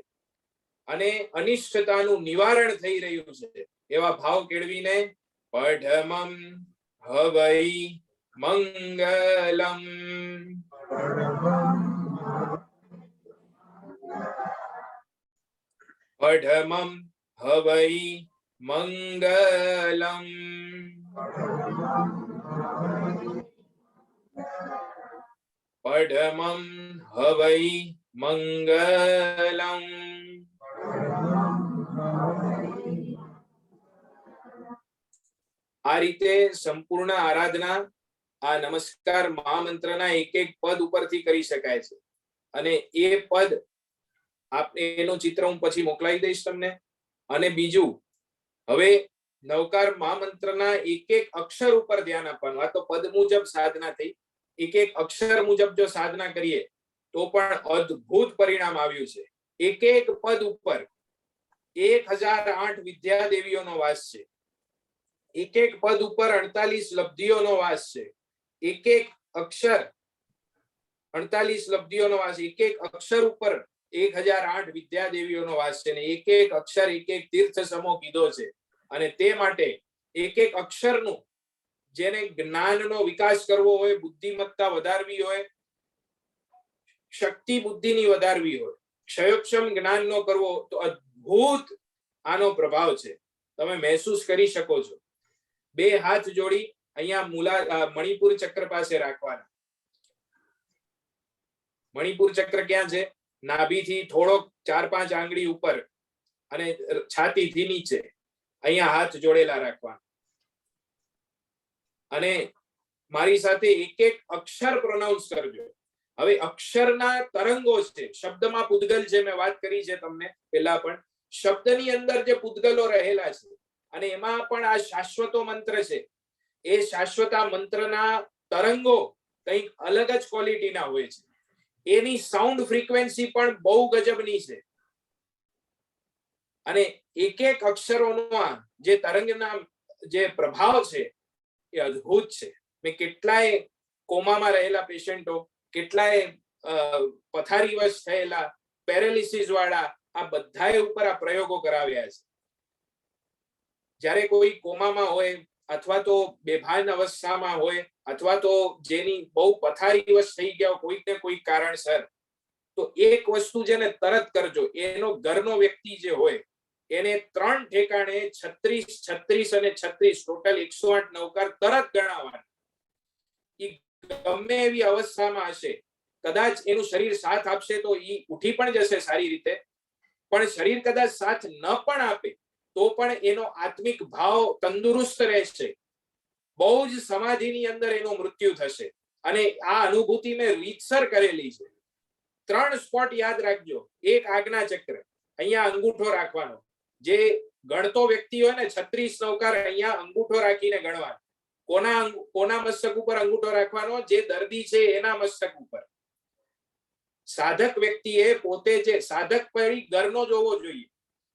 અને અનિષ્ટતાનું નિવારણ થઈ રહ્યું છે. એવા ભાવ કેળવીને પઢમમ હવૈ મંગલમ પઢમમ હવૈ મંગલમ પઢમમ હવૈ મંગલમ. આ રીતે સંપૂર્ણ આરાધના આ નમસ્કાર મહામંત્રના એક એક પદ ઉપરથી કરી શકાય છે અને એ પદ એનું ચિત્ર હું પછી મોકલાવી દઈશ તમને. અને બીજું, હવે નવકાર મહામંત્રના એક એક અક્ષર ઉપર ધ્યાન આપવાનું. આ તો પદ મુજબ સાધના થઈ, એક એક અક્ષર મુજબ જો સાધના કરીએ તો પણ અદ્ભુત પરિણામ આવ્યું છે. એક એક પદ ઉપર 1008 વિદ્યા દેવીઓનો વાસ છે, એક એક પદ ઉપર 48 લબ્ધિઓનો વાસ છે, એક એક અક્ષર 48 લબ્ધિઓનો વાસ, એક એક અક્ષર ઉપર 1008 વિદ્યા દેવીઓનો વાસ છે. એક એક અક્ષર એક એક તીર્થ સમો કીધો છે અને તે માટે એક એક અક્ષરનું જેને જ્ઞાનનો વિકાસ કરવો હોય, બુદ્ધિમત્તા વધારવી હોય, શક્તિ બુદ્ધિની વધારવી હોય, ક્ષયોક્ષમ જ્ઞાનનો કરવો, તો અદ્ભુત આનો પ્રભાવ છે. તમે મહેસૂસ કરી શકો છો. બે હાથ જોડી અહીંયા મણિપુર ચક્ર પાસે રાખવાના. મણિપુર ચક્ર ક્યાં છે? નાભીથી થોડોક 4-5 આંગળી ઉપર અને છાતીથી નીચે અહીંયા હાથ જોડેલા રાખવાના અને મારી સાથે એક એક અક્ષર પ્રોનાઉન્સ કરજો. હવે અક્ષરના તરંગો છે, શબ્દમાં પૂદગલ છે, મેં વાત કરી છે તમને પહેલા પણ. શબ્દની અંદર જે પૂદગલો રહેલા છે અને એમાં પણ આ શાશ્વતો મંત્ર છે, એ શાશ્વતા મંત્રના તરંગો કંઈક અલગ જ ક્વોલિટીના હોય છે. એની સાઉન્ડ ફ્રીક્વન્સી પણ બહુ ગજબની છે અને એક એક અક્ષરોનો જે તરંગના જે પ્રભાવ છે એ અદ્ભુત છે. મેં કેટલાય કોમામાં રહેલા પેશન્ટો, કેટલાય પથારીવશ થયેલા, પેરાલિસિસ વાળા, આ બધાએ ઉપર આ પ્રયોગો કરાવ્યા છે. જ્યારે કોઈ કોમામાં હોય, અથવા તો બેભાન અવસ્થામાં હોય, અથવા તો જેની બહુ પથારીવશ થઈ ગયા કોઈક ને કોઈક કારણસર, તો એક વસ્તુ છે ને તરત કરજો. એનો ઘરનો વ્યક્તિ જે હોય એને 3 ઠેકાણે 36, 36 અને 36 ટોટલ 108 નવકાર તરત ગણાવવાના. ઈ ગમે એવી અવસ્થામાં હશે, કદાચ એનું શરીર સાથ આપશે તો ઈ ઉઠી પણ જશે સારી રીતે, પણ શરીર કદાચ સાથ ન પણ આપે તો પણ એનો આત્મિક ભાવ તંદુરસ્ત રહેશે. બહુ જ સમાધિની અંદર એનું મૃત્યુ થશે. અને આ અનુભૂતિ મેં રીતસર કરેલી છે. 3 સ્પોટ યાદ રાખજો. એક આજ્ઞા ચક્ર, અહીંયા અંગૂઠો રાખવાનો. જે ગણતો વ્યક્તિ હોય ને 36 નવકાર અહીંયા અંગૂઠો રાખીને ગણવાનો. કોના મસ્તક ઉપર અંગૂઠો રાખવાનો? જે દર્દી છે એના મસ્તક ઉપર. સાધક વ્યક્તિએ પોતે જે સાધક પડી ઘરનો જોવો જોઈએ.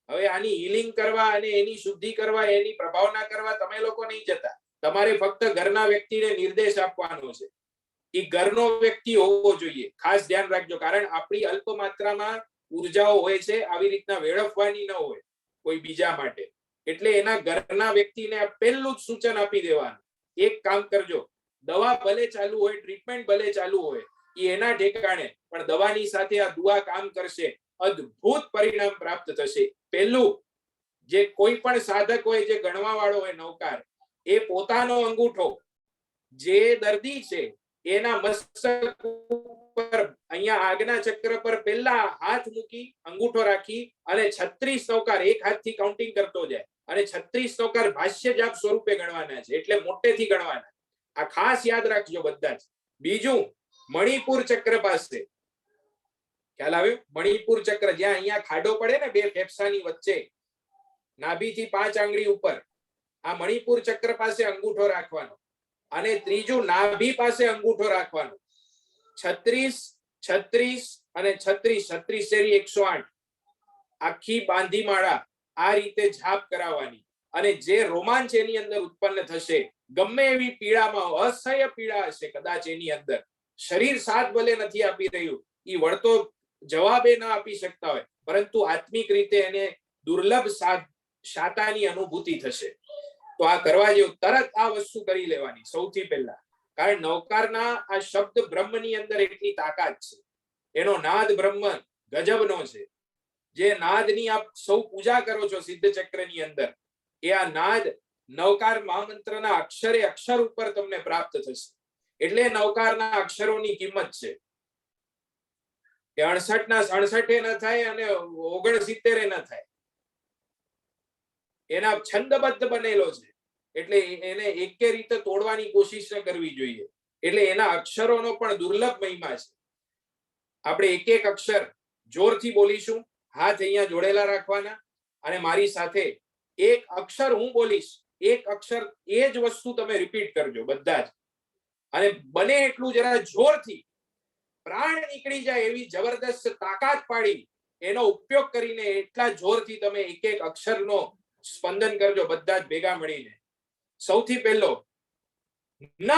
હવે આની હીલિંગ કરવા અને એની શુદ્ધિ કરવા, એની પ્રભાવના કરવા તમે લોકો નહીં જતા. તમારે ફક્ત ઘરના વ્યક્તિને નિર્દેશ આપવાનો છે. એ ઘરનો વ્યક્તિ હોવો જોઈએ. ખાસ ધ્યાન રાખજો, કારણ આપણી અલ્પ માત્રામાં ઉર્જાઓ હોય છે, આવી રીતના વેડફવાની ન હોય કોઈ બીજા માટે. એટલે એના ઘરના વ્યક્તિને પહેલું જ સૂચન આપી દેવાનું. એક કામ કરજો, દવા ભલે ચાલુ હોય, ટ્રીટમેન્ટ ભલે ચાલુ હોય, એ એના ઠેકાણે, પણ દવાની સાથે આ દુઆ કામ કરશે. અદ્ભુત પરિણામ પ્રાપ્ત થશે. પહેલું, જે કોઈ પણ સાધક હોય, જે ગણવા વાળો હોય નવકાર, એ પોતાનો અંગૂઠો જે દર્દી છે એના મસ્તક ઉપર અહીંયા આજ્ઞા ચક્ર પર પહેલા હાથ મૂકી અંગૂઠો રાખી અને 36 નવકાર એક હાથથી કાઉન્ટિંગ કરતો જાય. અને 36 નવકાર ભાષ્ય જાપ સ્વરૂપે ગણવાના છે, એટલે મોટેથી ગણવાના. આ ખાસ યાદ રાખજો બધા જ. બીજું, મણિપુર ચક્ર પાસે, ખ્યાલ આવ્યો? મણિપુર ચક્ર, જ્યાં અહીંયા ખાડો પડે ને બે ફેફસાની વચ્ચે, નાભીથી 5 આંગળી ઉપર, આ મણિપુર ચક્ર પાસે અંગૂઠો રાખવાનો. અને ત્રીજું, નાભી પાસે અંગૂઠો રાખવાનો. 36, 36 અને 36, 36 શેરી 108 આખી બાંધી માળા આ રીતે જાપ કરાવવાની. અને જે રોમાંચ એની અંદર ઉત્પન્ન થશે, ગમે એવી પીડામાં, અસહ્ય પીડા હશે કદાચ એની અંદર, શરીર સાથ ભલે નથી આપી રહ્યું, એ વળતો જવાબે ના આપી શકતા હોય, પરંતુ આત્મિક રીતે એને દુર્લભ શાતાની અનુભૂતિ થશે. તો આ કરવા જેવું. તરત આ વસ્તુ કરી લેવાની સૌથી પહેલા. કારણ નવકારના આ શબ્દ બ્રહ્મની અંદર એટલી તાકાત છે. એનો નાદ બ્રહ્મ ગજબનો છે. જે નાદની આપ સૌ પૂજા કરો છો સિદ્ધ ચક્રની અંદર, એ આ નાદ નવકાર મહામંત્રના અક્ષરે અક્ષર ઉપર તમને પ્રાપ્ત થશે. એટલે નવકારના અક્ષરોની કિંમત છે. 68 ના 67 ન થાય અને 69 ન થાય. એના છંદબદ્ધ બનેલો છે, એટલે એને એકે રીતે તોડવાની કોશિશ ન કરવી જોઈએ. એટલે એના અક્ષરોનો પણ દુર્લભ મહિમા છે. આપણે એક એક અક્ષર જોરથી બોલીશું. હાથ અહીંયા જોડેલા રાખવાના અને મારી સાથે એક અક્ષર હું બોલીશ, એક અક્ષર એ જ વસ્તુ તમે રિપીટ કરજો બધા જ. અને બને એટલું જરા જોરથી, પ્રાણ નીકળી જાય એવી જબરદસ્ત તાકાત પાડી એનો ઉપયોગ કરીને એટલા જોરથી તમે એક એક અક્ષરનો સ્પંદન કરજો બધા જ ભેગા મળીને. સૌથી પહેલો ન.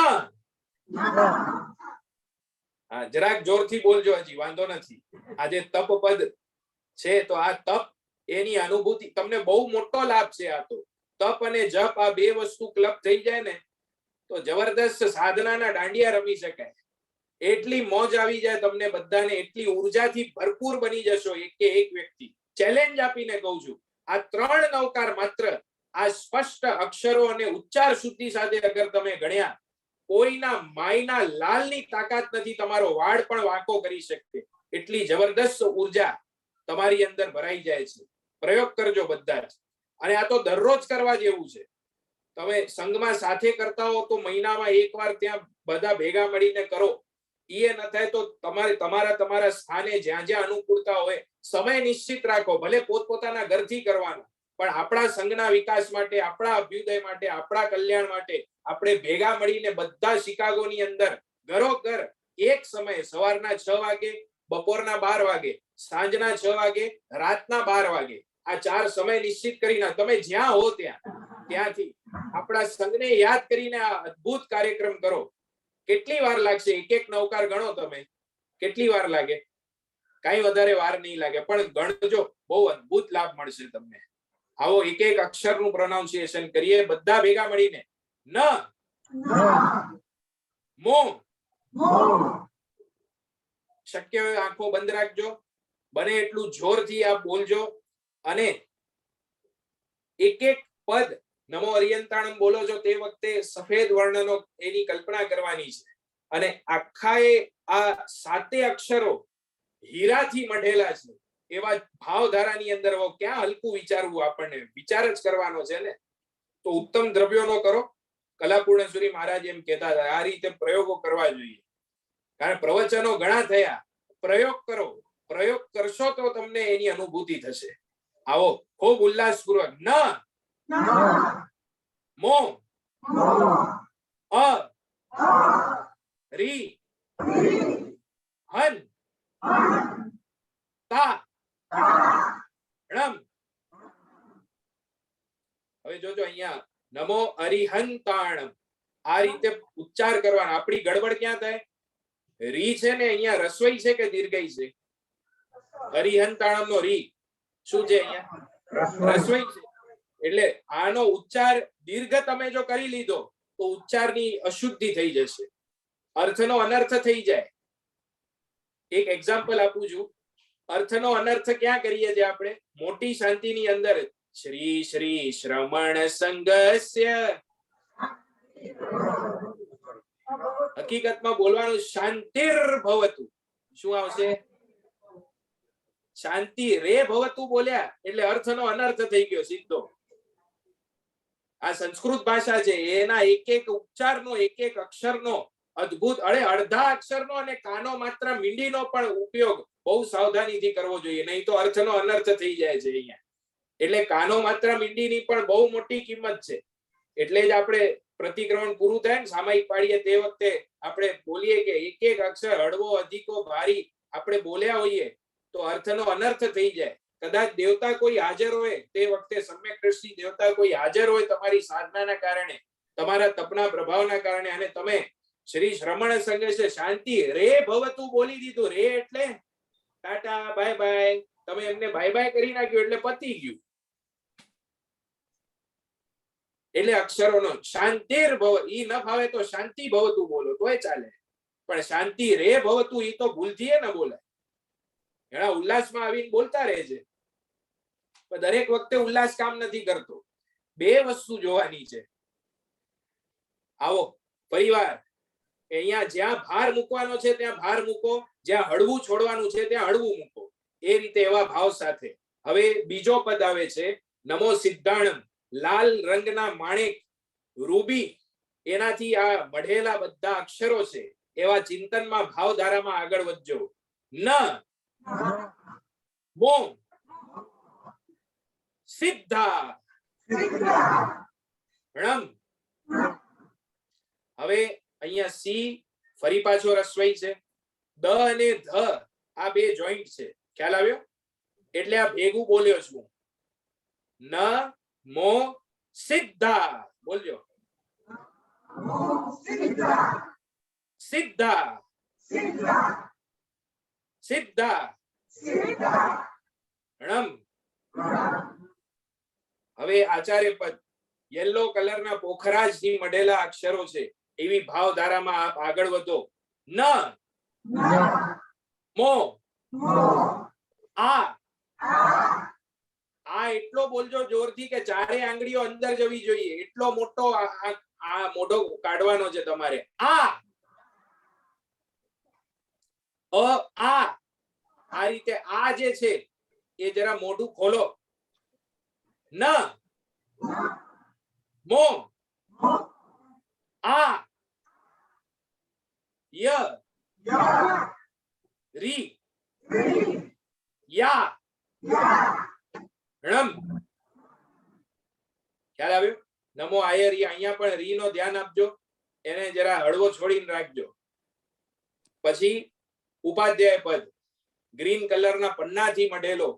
હા, જરાક જોરથી બોલજો, હજી વાંધો નથી. આજે તપ પદ છે તો આ તપ એની અનુભૂતિ તમને બહુ મોટો લાભ છે. આ તો તપ અને જપ આ બે વસ્તુ ક્લબ થઈ જાય ને તો જબરદસ્ત સાધનાના દાંડિયા રમી શકાય. એટલી મોજ આવી જાય તમને બધાને, એટલી ઉર્જાથી ભરપૂર બની જશો એક વ્યક્તિ. ચેલેન્જ આપીને કહું છું, આ 3 નવકાર માત્ર આ સ્પષ્ટ અક્ષરો અને ઉચ્ચાર શુદ્ધિ સાથે અગર તમે ગણ્યા, કોઈના માયના લાલની તાકાત નથી તમારો વાળ પણ વાંકો કરી શકે. એટલી જબરદસ્ત ઉર્જા તમારી અંદર ભરાઈ જાય છે. પ્રયોગ કરજો બધા જ. અને આ તો દરરોજ કરવા જેવું છે. તમે સંઘમાં સાથે કરતા હો તો મહિનામાં એકવાર ત્યાં બધા ભેગા મળીને કરો. એ ન થાય તો તમારે તમારા સ્થાને જ્યાં જ્યાં અનુકૂળતા હોય સમય નિશ્ચિત રાખો. ભલે પોતપોતાના ઘરથી કરવાનો, પણ આપણા સંઘના વિકાસ માટે, આપણા અભ્યુદય માટે, આપણા કલ્યાણ માટે આપણે ભેગા મળીને બધા શિકાગોની અંદર ઘરોઘર એક સમયે સવારના 6 વાગે, બપોરના 12 વાગે, સાંજના 6 વાગે, રાતના 12 વાગે, આ 4 સમય નિશ્ચિત કરીને તમે જ્યાં હો ત્યાંથી આપણા સંઘને યાદ કરીને આ અદ્ભુત કાર્યક્રમ કરો. કેટલી વાર લાગશે? એક નવકાર ગણો તમે, કેટલી વાર લાગે? કઈ વધારે વાર નહીં લાગે, પણ ગણજો, બહુ અદ્ભુત લાભ મળશે તમને. આવો એક અક્ષરનું પ્રોનાઉન્સિએશન કરીએ બધા ભેગા મળીને. ન મો. શક્ય હોય આંખો બંધ રાખજો, બને એટલું જોરથી આપ બોલજો અને એક એક પદ નમો અરિયંતાણમ બોલો છો તે વખતે સફેદ વર્ણનો એની કલ્પના કરવાની છે અને આખા આ 7 અક્ષરો હીરાથી મઢેલા છે એવા ભાવધારાની અંદર ક્યાં હલકું વિચારવું, આપણને વિચાર જ કરવાનો છે ને. તો ઉત્તમ દ્રવ્યોનો કરો. કલાપૂર્ણેશ્વરી મહારાજ એમ કહેતા હતા આ રીતે પ્રયોગો કરવા જોઈએ, કારણ પ્રવચનો ઘણા થયા. પ્રયોગ કરો, પ્રયોગ કરશો તો તમને એની અનુભૂતિ થશે. આવો ખૂબ ઉલ્લાસપૂર્વક. ન મો અ રી હન તા ણમ. હવે જોજો અહીંયા નમો અરિહંતાણમ આ રીતે ઉચ્ચાર કરવાનો. આપણી ગડબડ ક્યાં થાય? રી છે ને અહીંયા રસોઈ છે કે દીર્ઘઈ છે? અરિહંતાણમ નો રી શું છે? અહીંયા રસોઈ છે. એટલે આનો ઉચ્ચાર દીર્ઘ તમે જો કરી લીધો તો ઉચ્ચારની અશુદ્ધિ થઈ જશે, અર્થનો અનર્થ થઈ જાય. એક એક્ઝામ્પલ આપું છું. અર્થનો અનર્થ ક્યાં કરીએ છીએ આપણે? મોટી શાંતિની અંદર શ્રી શ્રી શ્રમણ સંગસ્ય. હકીકતમાં બોલવાનું શાંતિર ભવતુ. શું આવશે? શાંતિ રે ભવતુ બોલ્યા એટલે અર્થનો અનર્થ થઈ ગયો સીધો. આ સંસ્કૃત ભાષા છે, એના એક એક ઉચ્ચારનો એક એક અક્ષરનો અદ્ભુત અડધા અક્ષરનો અને કાનો માત્ર મીંડીનો પણ ઉપયોગ બહુ સાવધાનીથી કરવો જોઈએ, નહીં તો અર્થનો અનર્થ થઈ જાય છે અહીંયા. એટલે કાનો માત્ર મીંડીની પણ બહુ મોટી કિંમત છે. એટલે જ આપણે પ્રતિક્રમણ પૂરું થાય ને સામાયિક પાડીએ તે વખતે આપણે બોલીએ કે એક એક અક્ષર હળવો અધિકો ભારી આપણે બોલ્યા હોઈએ તો અર્થનો અનર્થ થઈ જાય. કદાચ દેવતા કોઈ હાજર હોય તે વખતે, સમ્યક દ્રષ્ટિ દેવતા કોઈ હાજર હોય તમારી સાધનાના કારણે, તમારા તપના પ્રભાવના કારણે, અને તમે શ્રી શ્રમણ સંગે શાંતિ રે ભવતું બોલી દીધું. રે એટલે ટાટા બાય બાય, તમે એમને બાય બાય કરી નાખ્યું એટલે પતી ગયું. એટલે અક્ષરોનો શાંતિર ભવ ઈ ન ફાવે તો શાંતિ ભવતું બોલો તોય ચાલે, પણ શાંતિ રે ભવતું ઈ તો ભૂલથી ન બોલાય. ઘણા ઉલ્લાસમાં આવીને બોલતા રહે છે, પણ દરેક વખતે ઉલ્લાસ કામ નથી કરતો. બે વસ્તુ જોવાની છે. આવો પરિવાર, અહીંયા જ્યાં ભાર મૂકવાનો છે ત્યાં ભાર મૂકો, જ્યાં હળવું છોડવાનું છે ત્યાં હળવું મૂકો. એ રીતે એવા ભાવ સાથે હવે બીજો પદ આવે છે નમો સિદ્ધાણમ. લાલ રંગના માણેક રૂબી એનાથી આ મઢેલા બધા અક્ષરો છે. એવા ચિંતનમાં ભાવધારામાં આગળ વધજો. ન મો સિદ્ધા ણમ. હવે અહીંયા સી ફરી પાછો રસ્વઈ છે. દ અને ધ આ બે જોઈન્ટ છે. ખ્યાલ આવ્યો? એટલે આ ભેગું બોલ્યો છું. ન મો સિદ્ધા બોલજો. સિદ્ધા સિદ્ધા ણમ. હવે આચાર્ય પદ યલો કલરના પોખરાજથી મઢેલા અક્ષરો છે એવી ભાવધારામાં આપ આગળ વધો. ન મો આ. આ એટલો બોલજો જોરથી કે ચારે આંગળીઓ અંદર જવી જોઈએ, એટલો મોટો આ મોઢો કાઢવાનો છે તમારે. આ આ રીતે આ જે છે એ જરા મોઢું ખોલો. ન મો આ ય રી યા ણમ. ખ્યાલ આવ્યો? નમો આયરી. અહીંયા પણ રી નો ધ્યાન આપજો, એને જરા હળવો છોડીને રાખજો. પછી ઉપાધ્યાય પદ ગ્રીન કલરના પન્નાથી મઢેલો,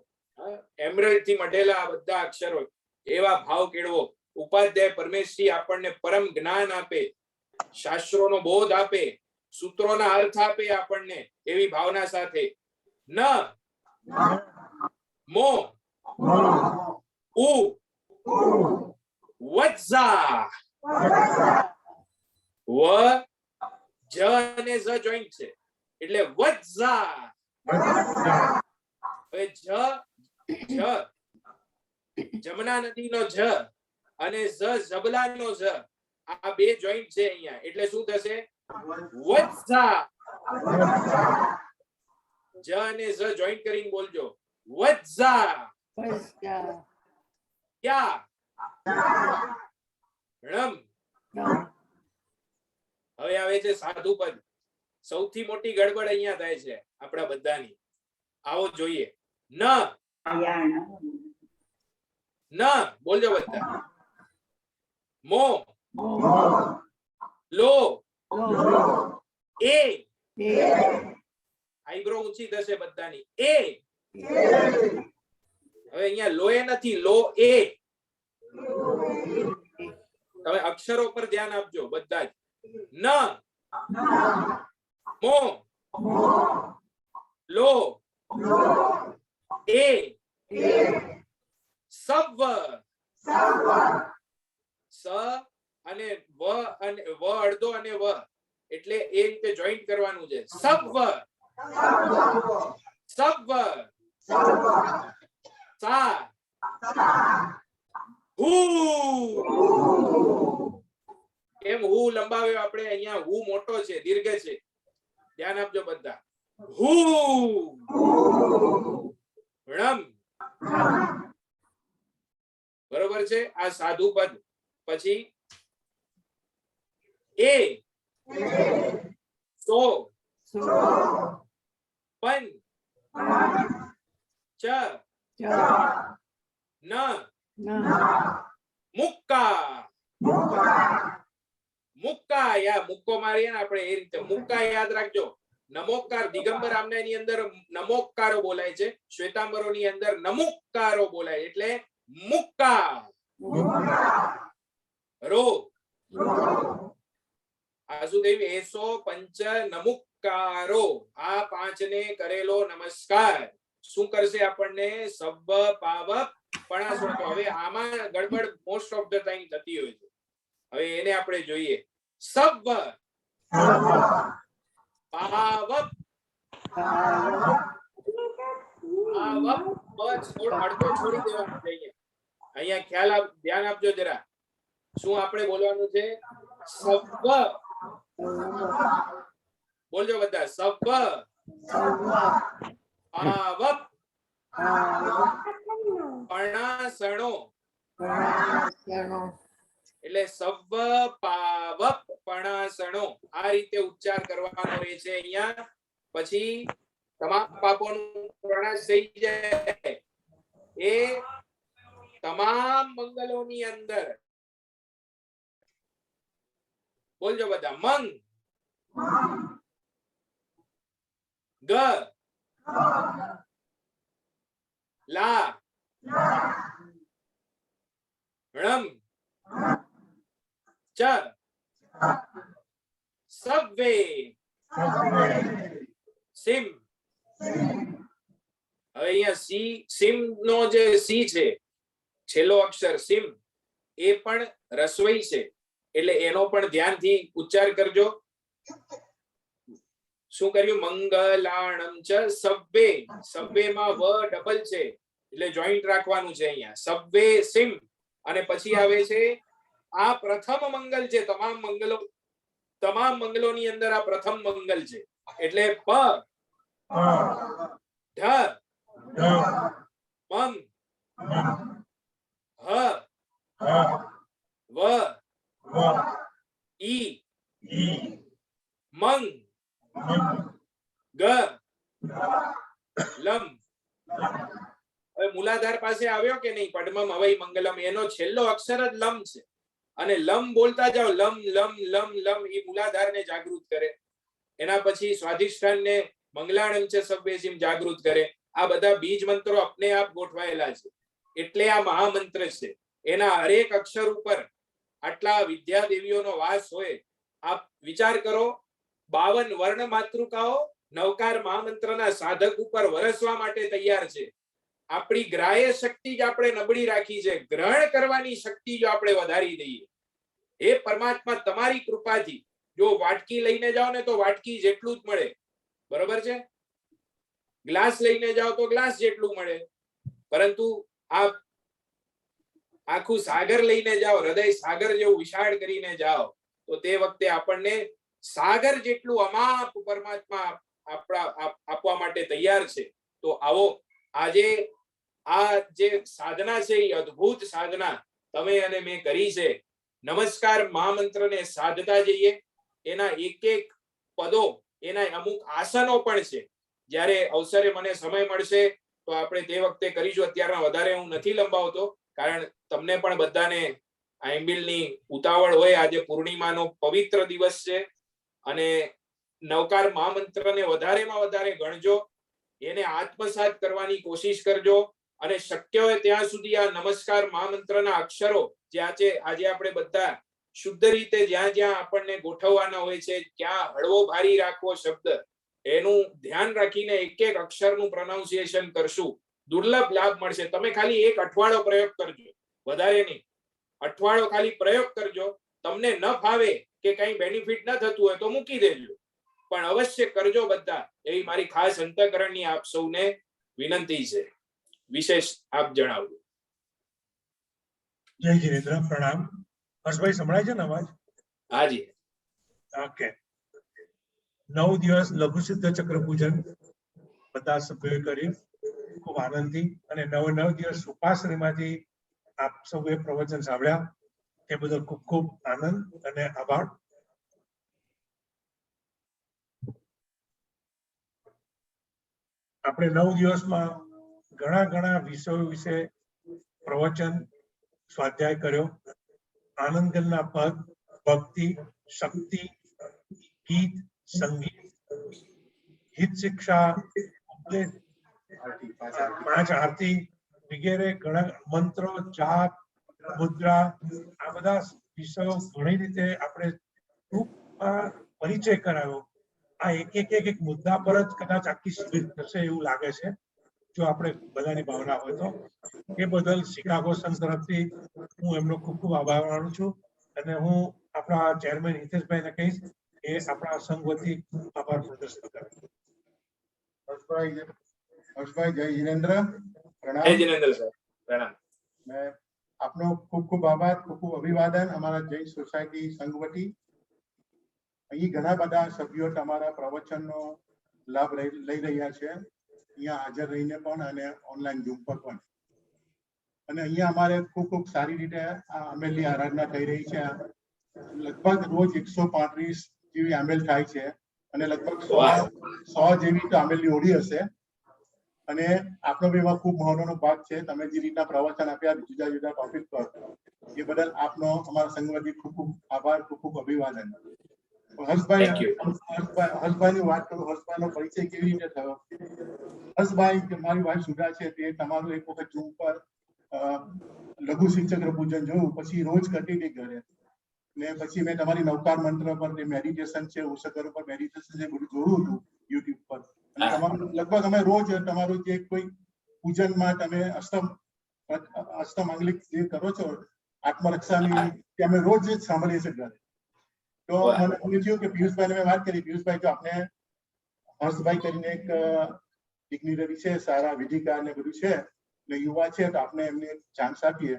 એમરલ્ડ થી મઢેલા બધા અક્ષરો, એવા ભાવ કેળવો. ઉપાધ્યાય પરમેશજી આપણને પરમ જ્ઞાન આપે, શાસ્ત્રોનો બોધ આપે, સૂત્રોના અર્થ આપે આપણને, એવી ભાવના સાથે. ન મો ઉ વજ્જા વ જ અને ઝ જોઈન્ટ છે એટલે વજ્ઝા. હવે જ જમના નદીનો જ અને ઝ ઝબલાનો ઝ આ બે જોઈન્ટ છે અહીંયા એટલે શું થશે વજ્ઝા. જ અને ઝ જોઈન્ટ કરીને બોલજો વજ્ઝા. ક્યાં રમ. હવે આવે છે સાધુ પદ. સૌથી મોટી ગડબડ અહીંયા થાય છે આપણા બધાની. આવો જોઈએ ન ન બોલજો બધા. મો લો એ આઈબ્રો ઊંચી થશે બધાની એ. હવે અહીંયા લો એ નથી લો એ. તમે અક્ષરો પર ધ્યાન આપજો બધા જ. ન મો લો એ સવ. સ અને વ અડધો અને વ એટલે એ રીતે જોઈન્ટ કરવાનું છે. સવ સવ સા હું. એમ હું લંબાવ્યો આપણે અહીંયા હું મોટો છે દીર્ઘ છે ધ્યાન આપજો બધા. હું રમ. બરોબર છે આ સાધુ પદ. પછી એ સો પન ચ ન મુક્કા. મુક્કા યા મુક્કો મારીએ ને આપણે એ રીતે મુક્કા યાદ રાખજો. નમોકાર દિગંબર આમના ની અંદર નમોકારો બોલાય છે. શ્વેતાંબરો ની અંદર નમુક્કારો બોલાય એટલે મુક્કા. રો આસુદેવ એસો પંચ નમુક્કારો. આ પાંચ ને કરેલો નમસ્કાર શું કરશે આપણને સબ પાવ પણાસણ. તો હવે આમાં ગડબડ મોસ્ટ ઓફ ધ ટાઈમ થતી હોય છે. હવે એને આપણે જોઈએ. સબ પાવ અડધો છોડી દેવાનું છે અહીંયા ખ્યાલ ધ્યાન આપજો જરા. શું આપણે બોલવાનું છે સબ. બોલજો બધા સબ પાવ પણાસણો. એટલે સબ પાવ પણાસણો આ રીતે ઉચ્ચાર કરવાનો રહે છે અહીંયા. પછી તમામ પાપોનું પ્રણાશ થઈ જાય. એ તમામ મંગલોની અંદર બોલજો બધા. મંગ ગ લા રમ ચ સબવે સિમ. હવે અહીંયા સી સિમ નો જે સી છે છેલ્લો અક્ષર સિમ એ પણ રસોઈ છે એટલે એનો પણ ધ્યાનથી ઉચ્ચાર કરજો. શું કર્યું મંગલાણમ ચ સબ્બે. સબ્બે માં વ ડબલ છે એટલે જોઈન્ટ રાખવાનું છે અહીંયા. સબ્બે સિમ અને પછી આવે છે આ પ્રથમ મંગલ છે. તમામ મંગલોની અંદર આ પ્રથમ મંગલ છે એટલે પ ઢ મમ હ વ ઈ મંગ ગ લમ. હવે મૂલાધાર પાસે આવ્યો કે નહીં પડમમ હવૈ મંગલમ. એનો છેલ્લો અક્ષર જ લમ છે અને લમ બોલતા જાઓ. લમ લમ લમ લમ એ મૂલાધારને જાગૃત કરે. એના પછી સ્વાધિષ્ઠાન ને મંગલાણમ છે સબ્બેસિમ જાગૃત કરે. આ બધા બીજ મંત્રો अपने आप ગોઠવાયેલા છે એટલે આ મહામંત્ર છે. એના હરેક અક્ષર ઉપર આટલા વિદ્યા દેવીઓનો વાસ હોય. આપ વિચાર કરો 52 વર્ણ માતૃકાઓ નવકાર મહામંત્રના સાધક ઉપર વરસવા માટે તૈયાર છે. આપણી ગ્રાહ્ય શક્તિ જ આપણે નબળી રાખી છે. ગ્રહણ કરવાની શક્તિ જો આપણે વધારી દઈએ હે પરમાત્મા તમારી કૃપાથી જો વાટકી લઈને જાઓ ને તો વાટકી જેટલું જ મળે, બરોબર છે, ગ્લાસ લઈને જાઓ તો ગ્લાસ જેટલું મળે, પરંતુ આ આખું સાગર લઈને જાઓ, હૃદય સાગર જેવું વિશાળ કરીને જાઓ તો તે વખતે આપણને સાગર જેટલું અમાપ પરમાત્મા આપવા માટે તૈયાર છે. તો આવો આજે આ જે સાધના છે એ અદ્ભુત સાધના તમે અને મેં કરી છે. નમસ્કાર મહામંત્રને સાધતા જઈએ. એના એક એક પદો, એના અમુક આસનો પણ છે. જ્યારે અવસરે મને સમય મળશે તો આપણે તે વખતે કરીશું. અત્યારના વધારે હું નથી લંબાવતો, કારણ તમને પણ બધાને આંબિલની ઉતાવળ હોય. આજે પૂર્ણિમાનો પવિત્ર દિવસ છે અને નવકાર મહામંત્રને વધારેમાં વધારે ગણજો, એને આત્મસાત કરવાની કોશિશ કરજો અને શક્ય હોય ત્યાં સુધી આ નમસ્કાર મહામંત્રના અક્ષરો જે આજે આપણે બધા શુદ્ધ રીતે જ્યાં જ્યાં આપણને ગોઠવવાના હોય છે, ક્યાં હળવો ભારી રાખવો શબ્દ, એનું ધ્યાન રાખીને એક એક અક્ષરનું પ્રોનાઉન્સિએશન કરશું. દુર્લભ લાભ મળશે. તમે ખાલી એક અઠવાડિયો પ્રયોગ કરજો, વધારે નહીં. અઠવાડિયો ખાલી પ્રયોગ કરજો. તમને ન ફાવે કે કઈ બેનિફિટ ન થતું હોય તો મૂકી દેજો, પણ અવશ્ય કરજો બધા, એવી મારી ખાસ અંતઃકરણની આપ સૌને વિનંતી છે. વિશેષ આપ જણાવજો. જય જીનેન્દ્ર, પ્રણામ. હર્ષભાઈ સંભળાય છે ને અવાજ? હાજી. ઓકે. 9 દિવસ લઘુ સિદ્ધ ચક્ર પૂજન બધા સભ્યોએ કર્યું ખૂબ આનંદથી, અને 9 દિવસ ઉપાસનીમાંથી આપ સૌએ પ્રવચન સાંભળ્યા એ બદલ ખૂબ ખૂબ આનંદ અને આભાર. આપણે 9 દિવસમાં ઘણા વિષયો વિશે પ્રવચન સ્વાધ્યાય કર્યો. આનંદગલના પદ, ભક્તિ, શક્તિ, ગીત, સંગીત, હિત શિક્ષા, ઉપદેશ, 5 આરતી વગેરે ઘણા મંત્રો, જાપ, મુદ્રા, આ બધા વિષયો ઘણી રીતે આપણે ટૂંકમાં પરિચય કરાયો. આ એક મુદ્દા પર જ કદાચ આખી સ્પીચ થશે એવું લાગે છે, જો આપણે બધાની ભાવના હોય તો. એ બદલ શિકાગો સંઘ તરફથી હું એમનો ખૂબ ખૂબ આભાર માનું છું, અને હું આપણા ચેરમેન હિતેશભાઈને કહીશ એ આપણા સંઘ વતી આભાર પ્રદર્શન કરે. હર્ષભાઈ જય જીનેન્દ્ર, પ્રણામ. જય જીનેન્દ્ર સર, પ્રણામ. આપનો ખૂબ ખૂબ આભાર, ખૂબ ખૂબ અભિવાદન અમારા જૈન સોસાયટી સંઘ વતી. અહીં ઘણા બધા સભ્યો તમારા પ્રવચનનો લાભ લઈ રહ્યા છે, અહીંયા હાજર રહીને પણ અને ઓનલાઈન ઝૂમ પર પણ. અને અહીંયા અમારે ખૂબ ખૂબ સારી રીતે આ આંબેલની આરાધના થઈ રહી છે. લગભગ રોજ 135 જેવી આંબેલ થાય છે, અને લગભગ 100 જેવી તો આંબેલની ઓળી હશે. અને આપનો બી એમાં ખૂબ મહત્વનો ભાગ છે. તમે જે રીતના પ્રવચન આપ્યા જુદા જુદા ટોપિક પર, એ બદલ આપનો અમારા સંઘ વતી ખૂબ ખૂબ આભાર, ખૂબ ખૂબ અભિવાદન. હર્ષભાઈની વાત કરું, હર્ષભાઈનો પરિચય કેવી રીતે થયો? હર્ષભાઈ મારી વાઇફ સુધા છે, તે તમારું એક વખત ઝૂમ પર લઘુ શિક્ષક પૂજન જોયું, પછી રોજ કરતી હતી ઘરે, ને પછી મેં તમારી નવકાર મંત્ર પર જે મેડિટેશન છે, ઉષકર પર મેડિટેશન છે, બધું જોયું હતું યુટ્યુબ પર. અને તમારું લગભગ અમે રોજ તમારું જે કોઈ પૂજનમાં તમે અષ્ટમાંગલિક જે કરો છો આત્મરક્ષાની, તે અમે રોજ જ સાંભળીએ છીએ ઘરે. તો મને એવું થયું કે પિયુષભાઈને મેં વાત કરી, પિયુષભાઈ જો આપણે હર્ષભાઈ કરીને એક ડિગ્નિટરી છે, સારા વિધિકાર ને બધું છે, એટલે યુવા છે, તો આપણે એમને ચાન્સ આપીએ.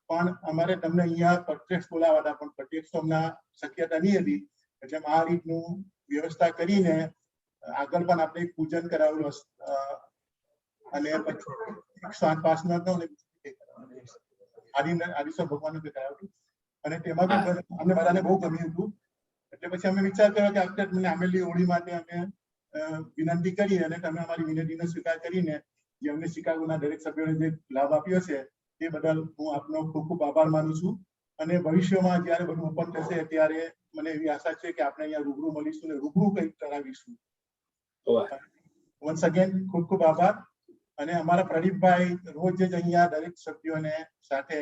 પણ અમારે તમને અહીંયા પ્રત્યક્ષ બોલાવવા હતા, પણ પ્રત્યક્ષ અમને શક્યતા નહીં હતી, એટલે આ રીતનું વ્યવસ્થા કરીને આગળ પણ આપણે પૂજન કરાવેલું, અને પછી 108 પાસનો હતો, આદિશ્વર ભગવાનનું કરાવ્યું, અને તેમાં બી અમને બધાને બહુ ગમ્યું હતું. એટલે પછી અમે વિચાર કર્યો કે આપણે મને આંબેલની ઓળી માટે અમે વિનંતી કરી, અને તમે અમારી વિનંતીનો સ્વીકાર કરીને જે અમને શિકાગોના દરેક સભ્યોને જે લાભ આપ્યો છે તે બદલ હું આપનો ખૂબ ખૂબ આભાર માનું છું. અને ભવિષ્યમાં જ્યારે બધું ઓપન થશે ત્યારે મને એવી આશા છે કે આપણે અહીંયા રૂબરૂ મળીશું ને રૂબરૂ કંઈક કરાવીશું. વન્સ અગેન ખૂબ ખૂબ આભાર. અને અમારા પ્રદીપભાઈ રોજ જ અહીંયા દરેક સભ્યોને સાથે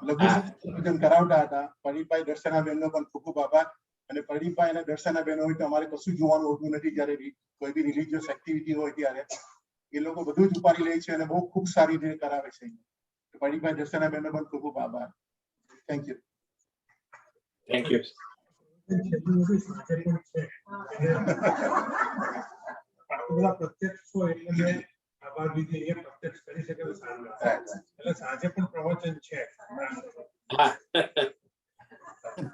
લઘુ પૂજન કરાવતા હતા. પ્રદીપભાઈ, દર્શનાબેનનો પણ ખૂબ ખૂબ આભાર. અને પ્રદીપભાઈ અને દર્શનાબેન હોય તો અમારે કશું જોવાનું હોતું નથી, જ્યારે કોઈ બી રિલીજીયસ એક્ટિવિટી હોય ત્યારે એ લોકો બધું જ ઉપાડી લે છે અને બહુ ખૂબ સારી રીતે કરાવે છે. પ્રદીપભાઈ, દર્શનાબેનનો પણ ખૂબ ખૂબ આભાર. Thank you. Thank you. સાંજે પણ છે. આપણે બધા પ્રત્યક્ષ છો એટલે મેં આભાર વિધિ એ પ્રત્યક્ષ કરી શકે તો સારું લાગે. એટલે સાંજે પણ પ્રવચન છે. હા,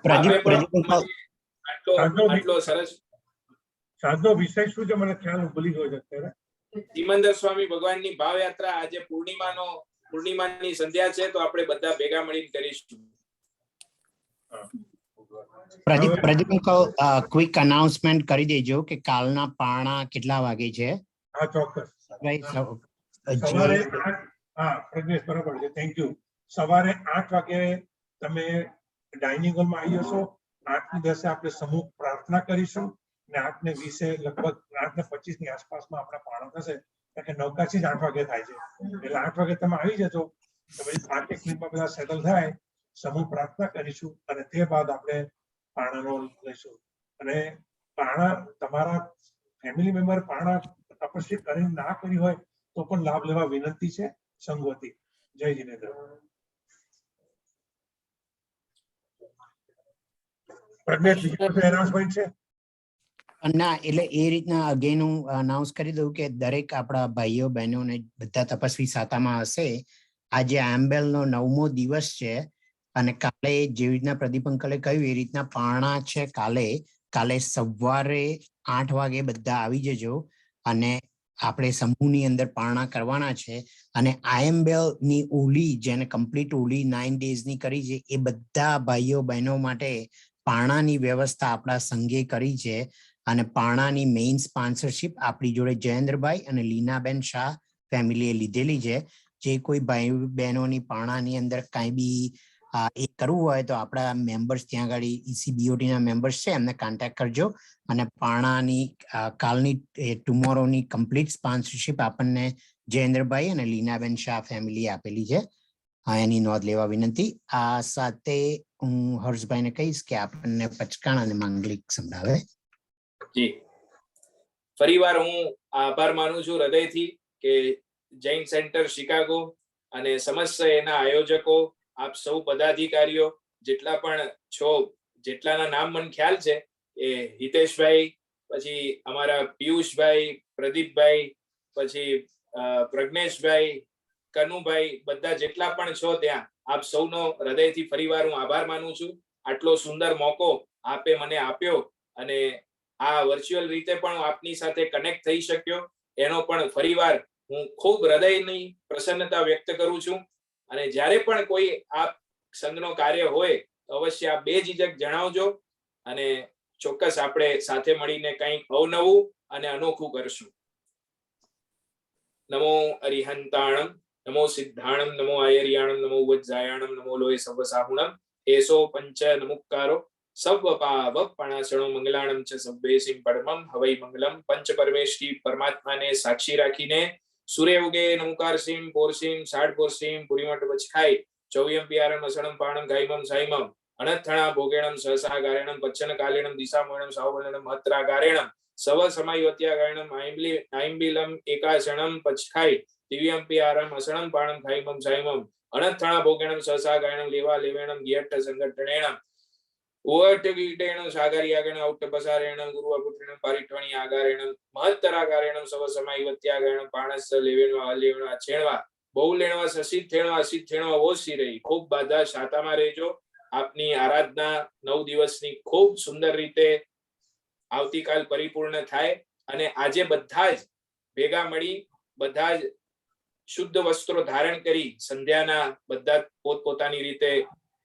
પ્રદીપ આપે પણ પ્રદીપ આટલો સરસ સાંજનો વિષય શું છે મને ખ્યાલ ભૂલી ગયો છે અત્યારે. સિમંદર સ્વામી ભગવાનની ભાવયાત્રા. આજે પૂર્ણિમાની સંધ્યા છે, તો આપણે બધા ભેગા મળીને કરીશું. પ્રદીપ ક્વિક અનાઉન્સમેન્ટ કરી દેજો કે કાલના પારણા કેટલા વાગે છે. હા ચોક્કસ. Right, so, સવારે જે 8 હા પ્રજ્ઞેશ બરાબર છે. Thank you. સવારે 8 વાગે તમે ડાઇનિંગ હોલમાં આવી જશો. 8:10 આપણે સમૂહ પ્રાર્થના કરીશું અને 8:20 લગભગ 8:25 ની આસપાસમાં આપણા પારણા થશે. કારણ કે નવકાથી જ 8 વાગે થાય છે. એટલે 8 વાગે તમે આવી જજો તો પછી 5 મિનિટમાં બધા સેટલ થાય. સમૂહ પ્રાર્થના કરીશું અને તે બાદ આપણે પારણાનો લઈશું. અને પારણા તમારા ફેમિલી મેમ્બર પારણા તપસ્યા કરીને ના કરી હોય તો પણ લાભ લેવા વિનંતી છે. સંગવતી. જય જિનેન્દ્ર. પ્રજ્ઞેશ બીજું કોઈ એનાઉન્સમેન્ટ છે? ના, એટલે એ રીતના અગેન હું અનાઉન્સ કરી દઉં કે દરેક આપણા ભાઈઓ બહેનોને બધા તપસ્વી સાતામાં હશે. આજે આંબેલનો 9મો દિવસ છે અને કાલે જેવી રીતના પ્રદીપ અંકલે કહ્યું એ રીતના પારણા છે. કાલે સવારે 8 વાગે બધા આવી જજો અને આપણે સમૂહની અંદર પારણા કરવાના છે. અને આયમ્બેલ ની ઓલી જેને કમ્પ્લીટ ઓલી 9 ડેઝની કરી છે એ બધા ભાઈઓ બહેનો માટે પારણાની વ્યવસ્થા આપણા સંઘે કરી છે. અને પારણાની મેઇન સ્પોન્સરશિપ આપણી જોડે જયેન્દ્રભાઈ અને લીનાબેન શાહ ફેમિલીએ લીધેલી છે. જે કોઈ ભાઈ બહેનોની પારણાની અંદર કાંઈ બી એ કરવું હોય તો આપણા મેમ્બર્સ ત્યાં આગળ ECBOT ના મેમ્બર્સ છે એમને કોન્ટેક્ટ કરજો. અને પારણાની કાલની ટુમોરોની કમ્પ્લીટ સ્પોન્સરશિપ આપણને જયેન્દ્રભાઈ અને લીનાબેન શાહ ફેમિલી આપેલી છે. એની નોંધ લેવા વિનંતી. આ સાથે હું હર્ષભાઈને કહીશ કે આપણને પચકાણ અને માંગલિક સંભળાવે. જી, ફરીવાર હું આભાર માનું છું હૃદયથી કે જૈન સેન્ટર શિકાગો અને સમસ્ત એના આયોજકો, આપ સૌ પદાધિકારીઓ જેટલા પણ છો, જેટલાના નામ મને ખ્યાલ છે એ હિતેશભાઈ, પછી અમારા પિયુષભાઈ, પ્રદીપભાઈ, પછી પ્રજ્ઞેશભાઈ, કનુભાઈ, બધા જેટલા પણ છો ત્યાં આપ સૌનો હૃદયથી ફરીવાર હું આભાર માનું છું. આટલો સુંદર મોકો આપે મને આપ્યો અને આ વર્ચ્યુઅલ રીતે પણ હું આપની સાથે કનેક્ટ થઈ શક્યો એનો પણ ફરીવાર હું ખૂબ હૃદયની પ્રસન્નતા વ્યક્ત કરું છું. અને જ્યારે પણ કોઈ આપ સંઘનો કાર્ય હોય તો અવશ્ય આપ બેઝિજક જણાવજો અને ચોક્કસ આપણે સાથે મળીને કંઈક અવનવું અને અનોખું કરશું. નમો અરિહંતાણમ, નમો સિદ્ધાણમ, નમો આયર્યાણમ, નમો વજ્જાયાણમ, નમો લોય સવસાહુણમ, એસો પંચ નમુક્કારો સર્વ પણાસણો મંગલાણમ ચ સબ્બેસિમ પરમમ હવૈ મંગલમ. પંચ પરમેશ્વરી પરમાત્માને સાક્ષી રાખીને સૂર્ય ઉગે નમુકારસિમ પોરસિમ સાડ પોરસિમ પુરીમટ વચખાઈ ચૌયમ પિયારમ અસણમ પાણમ ગાઈમમ સાઈમમ અનથણા ભોગેણમ સહસા ગારેણમ પચ્છન કાલેણમ દિશામોણમ સાવવર્ણમ મહત્રા ગારેણમ સવ સમયવત્યાગાયણમ આઈમ્બિલમ એકાશણમ પચખાઈ દિવ્યમ પિયારમ અસણમ પાણમ ગાઈમમ સાઈમમ અનથણા ભોગેણમ સહસા ગાયણમ લેવા લેવેણમ ગિયટ્ટ સંગઠનેણમ ઓવટવીટેણ સાગર્યાગણ ઔટ્ટપસારેણ ગુરુવપુત્રેણ પરિઠ્વણી આગારેણ મહત્તરાગારેણ સવ સમયવત્યાગારેણ પાણસ્સ લેવેણવા અલેવણવા છેણવા બહુલેણવા સસિત થેણવા અસિત થેણવા ઓછી રહી. ખૂબ બધા શાતામાં રહેજો. આપની આરાધના 9 દિવસની ખૂબ સુંદર રીતે આવતીકાલ પરિપૂર્ણ થાય અને આજે બધા જ ભેગા મળી બધા જ શુદ્ધ વસ્ત્રો ધારણ કરી સંધ્યાના બધા પોતપોતાની રીતે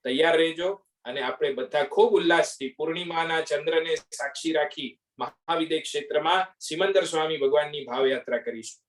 તૈયાર રહેજો અને આપણે બધા ખૂબ ઉલ્લાસથી પૂર્ણિમાના ચંદ્રને સાક્ષી રાખી મહાવિદ્ય ક્ષેત્રમાં સિમંદર સ્વામી ભગવાનની ભાવયાત્રા કરીશું.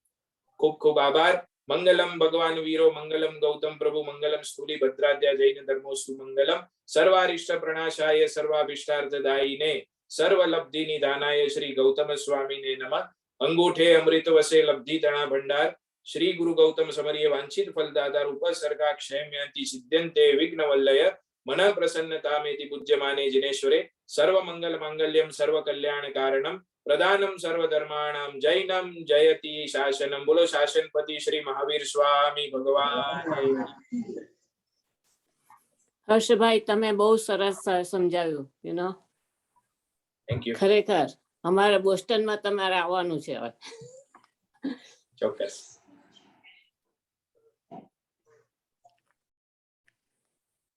ખૂબ ખૂબ આભાર. મંગલમ ભગવાન વીરો, મંગલમ ગૌતમ પ્રભુ, મંગલમ સ્થૂલી ભદ્રાદ્યા જૈન ધર્મોસ્તુ મંગલમ. સર્વારિષ્ટ પ્રણાશાય સર્વાભિષ્ટાર્થદાયિને સર્વલબ્ધિ નિધાનાય શ્રી ગૌતમ સ્વામીને નમઃ. અંગૂઠે અમૃત વસે લબ્ધિ તણા ભંડાર શ્રી ગુરુ ગૌતમ સમર્ય વાંછિત ફલદાતાર ઉપસર્ગા ક્ષેમ્યંતિ સિદ્ધ્યંતે વિઘ્ન વલ્લય મન પ્રસન્નતામેતિ પૂજ્યમાને જિનેશ્વરે સર્વ મંગલ માંગલ્યમ સર્વ કલ્યાણ કારણમ પ્રદાનમ સર્વ ધર્માણામ જૈનમ જયતિ શાસનમ. બોલો શાસનપતિ શ્રી મહાવીર સ્વામી ભગવાન. હર્ષભાઈ તમે બહુ સરસ સમજાવ્યું થેન્ક યુ. ખરેખર અમારે બોસ્ટનમાં તમારે આવવાનું છે હવે. ચોક્કસ.